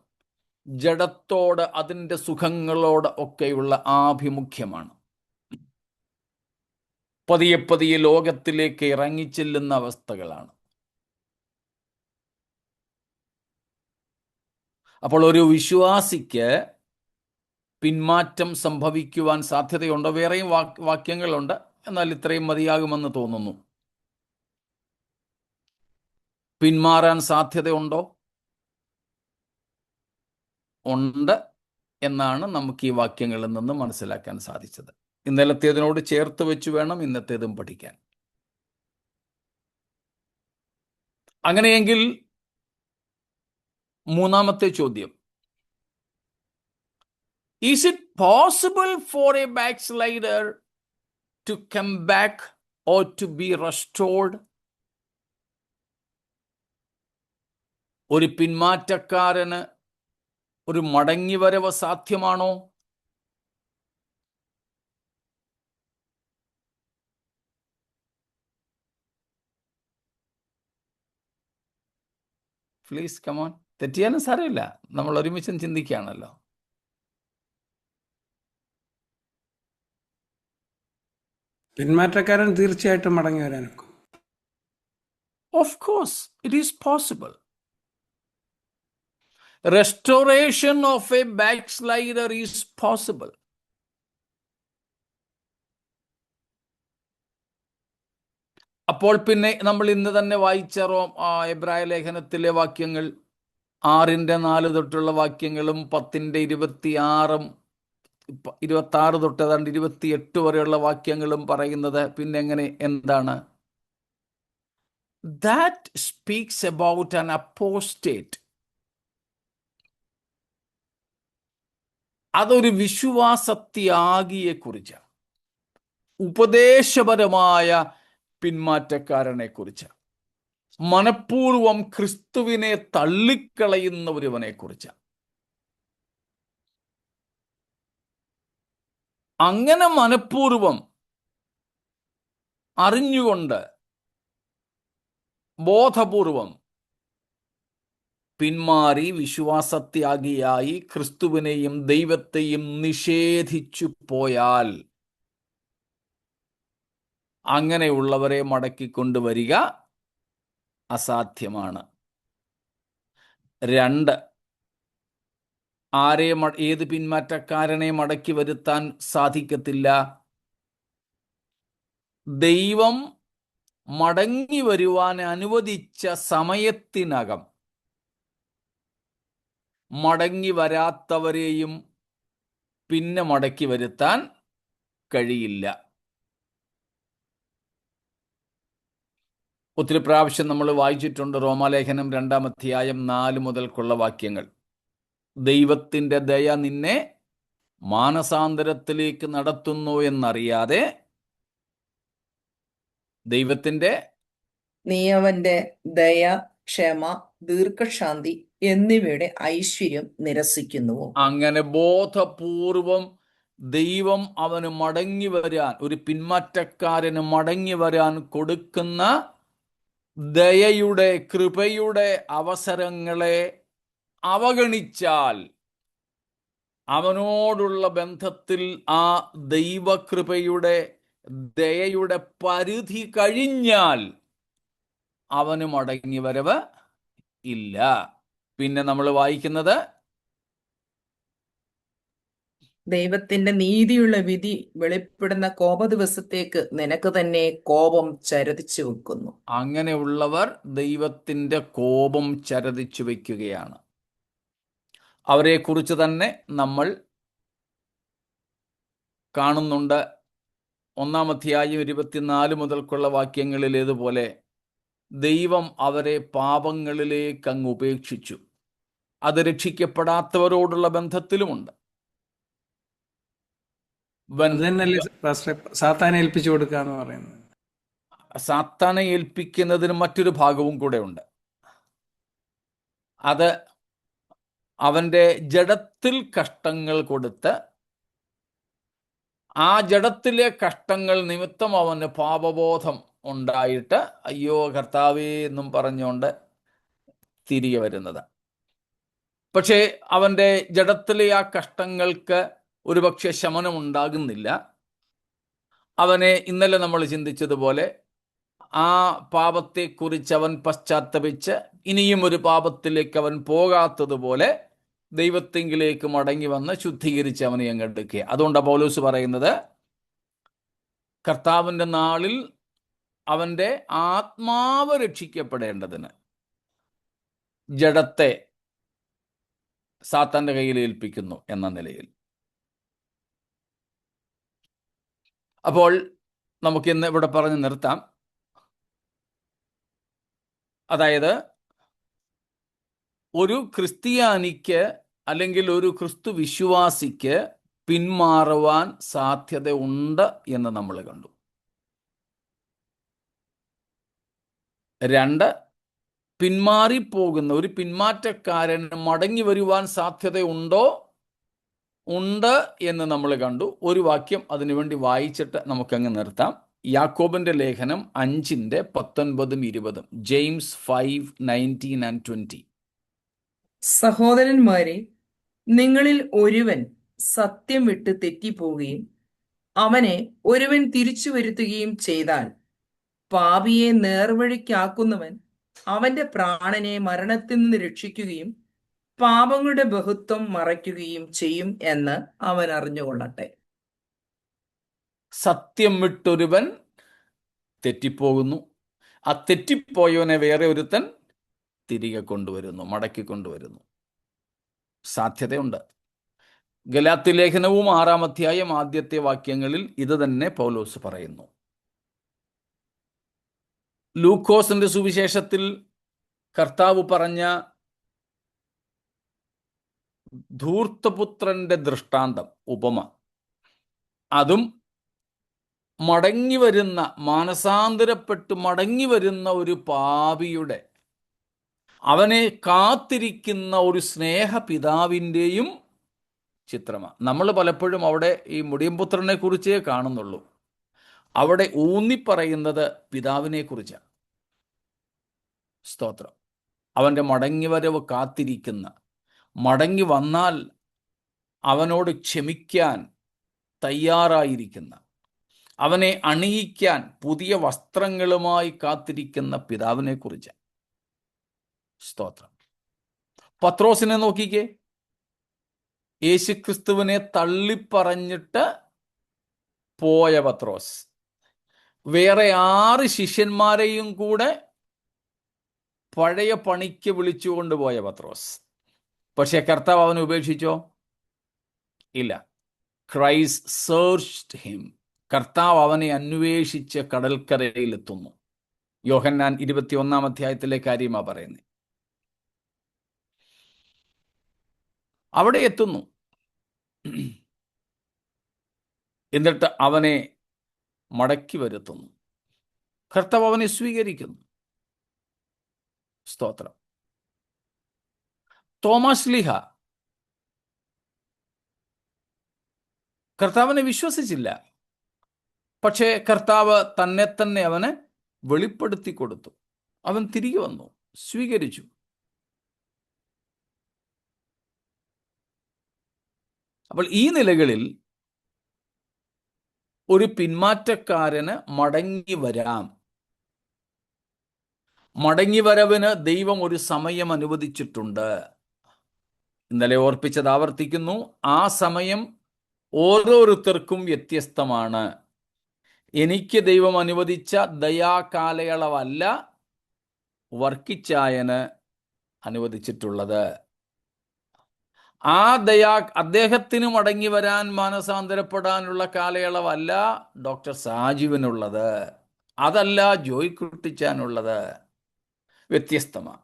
ജഡത്തോട്, അതിൻ്റെ സുഖങ്ങളോട് ഒക്കെയുള്ള ആഭിമുഖ്യമാണ്. പതിയെ പതിയെ ലോകത്തിലേക്ക് ഇറങ്ങിച്ചെല്ലുന്ന അവസ്ഥകളാണ്. അപ്പോൾ ഒരു വിശ്വാസിക്ക് പിന്മാറ്റം സംഭവിക്കുവാൻ സാധ്യതയുണ്ടോ? വേറെയും വാക്യങ്ങളുണ്ട്, എന്നാൽ ഇത്രയും മതിയാകുമെന്ന് തോന്നുന്നു. പിന്മാറാൻ സാധ്യതയുണ്ടോ? ഉണ്ട് എന്നാണ് നമുക്ക് ഈ വാക്യങ്ങളിൽ നിന്ന് മനസ്സിലാക്കാൻ സാധിച്ചത്. ഇന്നലത്തേതിനോട് ചേർത്ത് വെച്ച് വേണം ഇന്നത്തേതും പഠിക്കാൻ. അങ്ങനെയെങ്കിൽ മൂന്നാമത്തെ ചോദ്യം, is it possible for a backslider to come back or to be restored? ഒരു പിന്മാറ്റക്കാരന് ഒരു മടങ്ങിവരവ് സാധ്യമാണോ? Please come on. തെറ്റിയാലും സാരമില്ല, നമ്മൾ ഒരുമിച്ചും ചിന്തിക്കുകയാണല്ലോ. പിന്മാറ്റക്കാരൻ തീർച്ചയായിട്ടും മടങ്ങി വരാനൊക്കെ. Of course, it is possible. Restoration of a backslider is possible. അപ്പോൾ പിന്നെ നമ്മൾ ഇന്ന് തന്നെ വായിച്ച എബ്രായ ലേഖനത്തിലെ വാക്യങ്ങൾ 6:4 തൊട്ടുള്ള വാക്യങ്ങളും 10:26 തൊട്ട് ഏതാണ്ട് 28 വരെയുള്ള വാക്യങ്ങളും പറയുന്നത് പിന്നെ എങ്ങനെ എന്താണ്? That speaks about an apostate. അതൊരു വിശ്വാസത്യാഗിയെ കുറിച്ചാണ്, ഉപദേശപരമായ പിന്മാറ്റക്കാരനെ കുറിച്ച്, മനഃപൂർവം ക്രിസ്തുവിനെ തള്ളിക്കളയുന്ന ഒരുവനെ കുറിച്ച്. അങ്ങനെ മനഃപൂർവം അറിഞ്ഞുകൊണ്ട് ബോധപൂർവം പിന്മാറി വിശ്വാസത്യാഗിയായി ക്രിസ്തുവിനെയും ദൈവത്തെയും നിഷേധിച്ചു പോയാൽ അങ്ങനെയുള്ളവരെ മടക്കിക്കൊണ്ടുവരിക അസാധ്യമാണ്. 2, ഏത് പിന്മാറ്റക്കാരനെ മടക്കി വരുത്താൻ സാധിക്കത്തില്ല? ദൈവം മടങ്ങി വരുവാൻ അനുവദിച്ച സമയത്തിനകം മടങ്ങി വരാത്തവരെയും പിന്നെ മടക്കി വരുത്താൻ കഴിയില്ല. ഒത്തിരി പ്രാവശ്യം നമ്മൾ വായിച്ചിട്ടുണ്ട് റോമാലേഖനം 2-ാം അധ്യായം 4 മുതൽക്കുള്ള വാക്യങ്ങൾ. ദൈവത്തിൻ്റെ ദയ നിന്നെ മാനസാന്തരത്തിലേക്ക് നടത്തുന്നു എന്നറിയാതെ ദൈവത്തിൻ്റെ നീ അവന്റെ ദയ, ക്ഷമ, ദീർഘശാന്തി എന്നിവയുടെ ഐശ്വര്യം നിരസിക്കുന്നുവോ? അങ്ങനെ ബോധപൂർവം ദൈവം അവന് മടങ്ങി വരാൻ, ഒരു പിന്മാറ്റക്കാരന് മടങ്ങി വരാൻ കൊടുക്കുന്ന ദയയുടെ, കൃപയുടെ അവസരങ്ങളെ അവഗണിച്ചാൽ അവനോടുള്ള ബന്ധത്തിൽ ആ ദൈവകൃപയുടെ, ദയയുടെ പരിധി കഴിഞ്ഞാൽ അവന് മടങ്ങി വരവ് ഇല്ല. പിന്നെ നമ്മൾ വായിക്കുന്നത് ദൈവത്തിന്റെ നീതിയുള്ള വിധി വെളിപ്പെടുന്ന കോപ ദിവസത്തേക്ക് നിനക്ക് തന്നെ കോപം ചരതിച്ചു വെക്കുന്നു. അങ്ങനെയുള്ളവർ ദൈവത്തിൻ്റെ കോപം ചരതിച്ചു വയ്ക്കുകയാണ്. അവരെക്കുറിച്ച് തന്നെ നമ്മൾ കാണുന്നുണ്ട്. 1-ാം അധ്യായം 24 മുതൽക്കുള്ള വാക്യങ്ങളിലേതുപോലെ ദൈവം അവരെ പാപങ്ങളിലേക്ക് അങ്ങ് ഉപേക്ഷിച്ചു. അത് രക്ഷിക്കപ്പെടാത്തവരോടുള്ള ബന്ധത്തിലുമുണ്ട്. അതന്നല്ലേ സാത്താനെ ഏൽപ്പിച്ചു കൊടുക്കുക എന്ന് പറയുന്നത്. സാത്താനെ ഏൽപ്പിക്കുന്നതിന് മറ്റൊരു ഭാഗവും കൂടെ ഉണ്ട്. അത് അവൻ്റെ ജഡത്തിൽ കഷ്ടങ്ങൾ കൊടുത്ത് ആ ജഡത്തിലെ കഷ്ടങ്ങൾ നിമിത്തം അവന് പാപബോധം ഉണ്ടായിട്ട് അയ്യോ കർത്താവേ എന്നും പറഞ്ഞുകൊണ്ട് തിരികെ വരുന്നത്. പക്ഷേ അവൻ്റെ ജഡത്തിലെ ആ കഷ്ടങ്ങൾക്ക് ഒരുപക്ഷെ ശമനം ഉണ്ടാകുന്നില്ല. അവനെ ഇന്നലെ നമ്മൾ ചിന്തിച്ചതുപോലെ ആ പാപത്തെക്കുറിച്ച് അവൻ പശ്ചാത്തപിച്ച് ഇനിയും ഒരു പാപത്തിലേക്ക് അവൻ പോകാത്തതുപോലെ ദൈവത്തെങ്കിലേക്ക് മടങ്ങി വന്ന് ശുദ്ധീകരിച്ച് അവനെ അങ്ങെടുക്കുക. അതുകൊണ്ടാണ് പൗലോസ് പറയുന്നത്, കർത്താവിൻ്റെ നാളിൽ അവൻ്റെ ആത്മാവ് രക്ഷിക്കപ്പെടേണ്ടതിന് ജഡത്തെ സാത്താൻ്റെ കയ്യിൽ ഏൽപ്പിക്കുന്നു എന്ന നിലയിൽ. അപ്പോൾ നമുക്കിന്ന് ഇവിടെ പറഞ്ഞ് നിർത്താം. അതായത് ഒരു ക്രിസ്ത്യാനിക്ക് അല്ലെങ്കിൽ ഒരു ക്രിസ്തു വിശ്വാസിക്ക് പിന്മാറുവാൻ സാധ്യത ഉണ്ട് എന്ന് നമ്മൾ കണ്ടു. 2, പിന്മാറിപ്പോകുന്ന ഒരു പിന്മാറ്റക്കാരൻ മടങ്ങി വരുവാൻ സാധ്യതയുണ്ടോ? ഉണ്ട് എന്ന് നമ്മൾ കണ്ടു. ഒരു വാക്യം അതിനുവേണ്ടി വായിച്ചിട്ട് നമുക്കങ്ങ് നിർത്താം. യാക്കോബിന്റെ ലേഖനം 5:19-20, ജെയിംസ് 5:19-20. സഹോദരന്മാരെ, നിങ്ങളിൽ ഒരുവൻ സത്യം വിട്ട് തെറ്റിപ്പോവുകയും അവനെ ഒരുവൻ തിരിച്ചു വരുത്തുകയും ചെയ്താൽ, പാപിയെ നേർവഴിക്കാക്കുന്നവൻ അവന്റെ പ്രാണനെ മരണത്തിൽ നിന്ന് രക്ഷിക്കുകയും പാപങ്ങളുടെ ബഹുത്വം മറയ്ക്കുകയും ചെയ്യും എന്ന് അവൻ അറിഞ്ഞുകൊള്ളട്ടെ. സത്യം വിട്ടൊരുവൻ തെറ്റിപ്പോകുന്നു. ആ തെറ്റിപ്പോയവനെ വേറെ ഒരുത്തൻ തിരികെ കൊണ്ടുവരുന്നു, മടക്കി കൊണ്ടുവരുന്നു. സാധ്യതയുണ്ട്. ഗലാത്യ ലേഖനവും 6-ാം അധ്യായം ആദ്യത്തെ വാക്യങ്ങളിൽ ഇത് തന്നെ പൗലോസ് പറയുന്നു. ലൂക്കോസിന്റെ സുവിശേഷത്തിൽ കർത്താവ് പറഞ്ഞ ധൂർത്തപുത്രന്റെ ദൃഷ്ടാന്തം, ഉപമ, അതും മടങ്ങി വരുന്ന, മാനസാന്തരപ്പെട്ട് മടങ്ങി വരുന്ന ഒരു പാപിയുടെ, അവനെ കാത്തിരിക്കുന്ന ഒരു സ്നേഹപിതാവിൻ്റെയും ചിത്രമാണ്. നമ്മൾ പലപ്പോഴും അവിടെ ഈ മുടിയംപുത്രനെ കുറിച്ചേ കാണുന്നുള്ളൂ. അവിടെ ഊന്നിപ്പറയുന്നത് പിതാവിനെ കുറിച്ചാണ്. സ്തോത്രം. അവൻ്റെ മടങ്ങിവരവ് കാത്തിരിക്കുന്ന, മടങ്ങി വന്നാൽ അവനോട് ക്ഷമിക്കാൻ തയ്യാറായിരിക്കുന്ന, അവനെ അണിയിക്കാൻ പുതിയ വസ്ത്രങ്ങളുമായി കാത്തിരിക്കുന്ന പിതാവിനെ കുറിച്ച്. സ്തോത്രം. പത്രോസിനെ നോക്കിക്കേ. യേശുക്രിസ്തുവിനെ തള്ളിപ്പറഞ്ഞിട്ട് പോയ പത്രോസ്, വേറെ 6 ശിഷ്യന്മാരെയും കൂടെ പഴയ പണിക്ക് വിളിച്ചുകൊണ്ട് പോയ പത്രോസ്. പക്ഷെ കർത്താവ് അവനെ ഉപേക്ഷിച്ചോ? ഇല്ല. Christ searched him. കർത്താവ് അവനെ അന്വേഷിച്ച് കടൽക്കരയിലെത്തുന്നു. യോഹന്നാൻ 21-ാം അധ്യായത്തിലെ കാര്യമാ പറയുന്നത്. അവിടെ എത്തുന്നു. എന്നിട്ട് അവനെ മടക്കി വരുത്തുന്നു. കർത്താവ് അവനെ സ്വീകരിക്കുന്നു. സ്തോത്രം. തോമാസ് ലീഹ കർത്താവിനെ വിശ്വസിച്ചില്ല. പക്ഷേ കർത്താവ് തന്നെ തന്നെ അവന് വെളിപ്പെടുത്തി കൊടുത്തു. അവൻ തിരികെ വന്നു, സ്വീകരിച്ചു. അപ്പോൾ ഈ നിലകളിൽ ഒരു പിന്മാറ്റക്കാരന് മടങ്ങി വരാം. മടങ്ങിവരവിന് ദൈവം ഒരു സമയം അനുവദിച്ചിട്ടുണ്ട്. ഇന്നലെ ഓർപ്പിച്ചത് ആവർത്തിക്കുന്നു. ആ സമയം ഓരോരുത്തർക്കും വ്യത്യസ്തമാണ്. എനിക്ക് ദൈവം അനുവദിച്ച ദയാകാലയളവല്ല വർക്കിച്ചായന് അനുവദിച്ചിട്ടുള്ളത്. ആ അദ്ദേഹത്തിന് മടങ്ങി വരാൻ, മാനസാന്തരപ്പെടാനുള്ള കാലയളവല്ല ഡോക്ടർ സാജീവനുള്ളത്. അതല്ല ജോയ് കുട്ടിച്ചാനുള്ളത്. വ്യത്യസ്തമാണ്.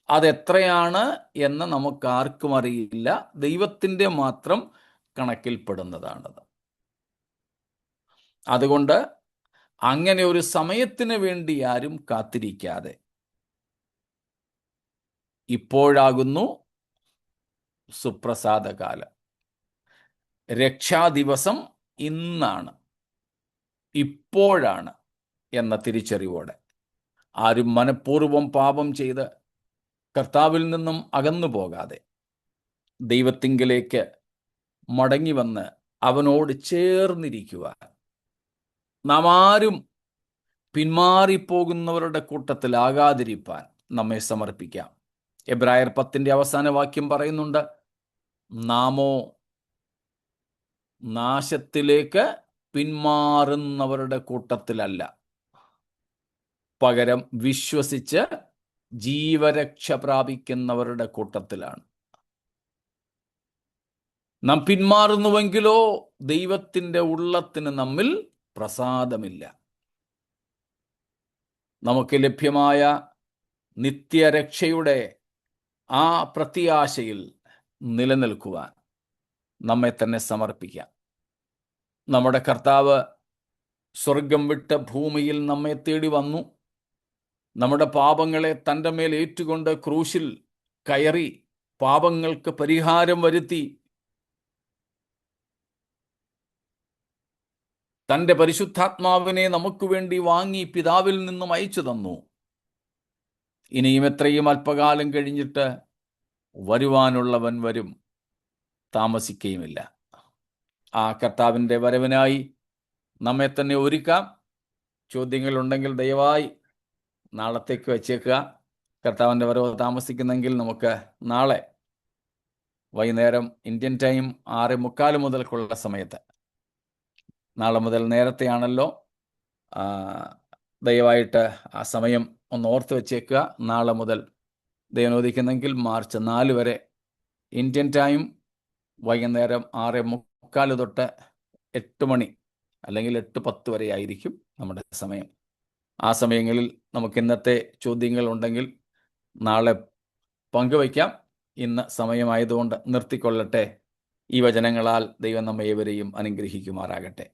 അതെത്രയാണ് എന്ന് നമുക്കാർക്കും അറിയില്ല. ദൈവത്തിൻ്റെ മാത്രം കണക്കിൽപ്പെടുന്നതാണത്. അതുകൊണ്ട് അങ്ങനെ ഒരു സമയത്തിന് വേണ്ടി ആരും കാത്തിരിക്കാതെ, ഇപ്പോഴാകുന്നു സുപ്രസാദകാലം. രക്ഷാദിവസം ഇന്നാണ്, ഇപ്പോഴാണ് എന്ന തിരിച്ചറിവോടെ ആരും മനഃപൂർവ്വം പാപം ചെയ്ത് കർത്താവിൽ നിന്നും അകന്നു പോകാതെ ദൈവത്തിങ്കിലേക്ക് മടങ്ങി വന്ന് അവനോട് ചേർന്നിരിക്കുവാൻ, നാം ആരും പിന്മാറിപ്പോകുന്നവരുടെ കൂട്ടത്തിലാകാതിരിപ്പാൻ നമ്മെ സമർപ്പിക്കാം. എബ്രായർ 10-ന്റെ അവസാന വാക്യം പറയുന്നുണ്ട്, നാമോ നാശത്തിലേക്ക് പിന്മാറുന്നവരുടെ കൂട്ടത്തിലല്ല, പകരം വിശ്വസിച്ച് ജീവരക്ഷ പ്രാപിക്കുന്നവരുടെ കൂട്ടത്തിലാണ്. നാം പിന്മാറുന്നുവെങ്കിലോ ദൈവത്തിൻ്റെ ഉള്ളത്തിന് നമ്മിൽ പ്രസാദമില്ല. നമുക്ക് ലഭ്യമായ നിത്യരക്ഷയുടെ ആ പ്രത്യാശയിൽ നിലനിൽക്കുവാൻ നമ്മെ തന്നെ സമർപ്പിക്കാം. നമ്മുടെ കർത്താവ് സ്വർഗം വിട്ട് ഭൂമിയിൽ നമ്മെ തേടി വന്നു. നമ്മുടെ പാപങ്ങളെ തൻ്റെ മേൽ ഏറ്റുകൊണ്ട് ക്രൂശിൽ കയറി പാപങ്ങൾക്ക് പരിഹാരം വരുത്തി തൻ്റെ പരിശുദ്ധാത്മാവിനെ നമുക്ക് വേണ്ടി വാങ്ങി പിതാവിൽ നിന്നും അയച്ചു തന്നു. ഇനിയും എത്രയും അല്പകാലം കഴിഞ്ഞിട്ട് വരുവാനുള്ളവൻ വരും, താമസിക്കുകയുമില്ല. ആ കർത്താവിൻ്റെ വരവിനായി നമ്മെ തന്നെ ഒരുക്കാം. ചോദ്യങ്ങളുണ്ടെങ്കിൽ ദയവായി നാളത്തേക്ക് വച്ചേക്കുക. കർത്താവിൻ്റെ വരവ് താമസിക്കുന്നെങ്കിൽ നമുക്ക് നാളെ വൈകുന്നേരം ഇന്ത്യൻ ടൈം 6:45 മുതൽക്കുള്ള സമയത്ത്, നാളെ മുതൽ നേരത്തെയാണല്ലോ, ദയവായിട്ട് ആ സമയം ഒന്ന് ഓർത്ത് വച്ചേക്കുക. നാളെ മുതൽ ദൈവനോദിക്കുന്നെങ്കിൽ മാർച്ച് 4 വരെ ഇന്ത്യൻ ടൈം വൈകുന്നേരം 6:45 തൊട്ട് 8 മണി അല്ലെങ്കിൽ 8:10 വരെ ആയിരിക്കും നമ്മുടെ സമയം. ആ സമയങ്ങളിൽ നമുക്ക് ഇന്നത്തെ ചോദ്യങ്ങൾ ഉണ്ടെങ്കിൽ നാളെ പങ്കുവയ്ക്കാം. ഇന്ന് സമയമായതുകൊണ്ട് നിർത്തിക്കൊള്ളട്ടെ. ഈ വചനങ്ങളാൽ ദൈവം നമ്മെ ഏവരെയും അനുഗ്രഹിക്കുമാറാകട്ടെ.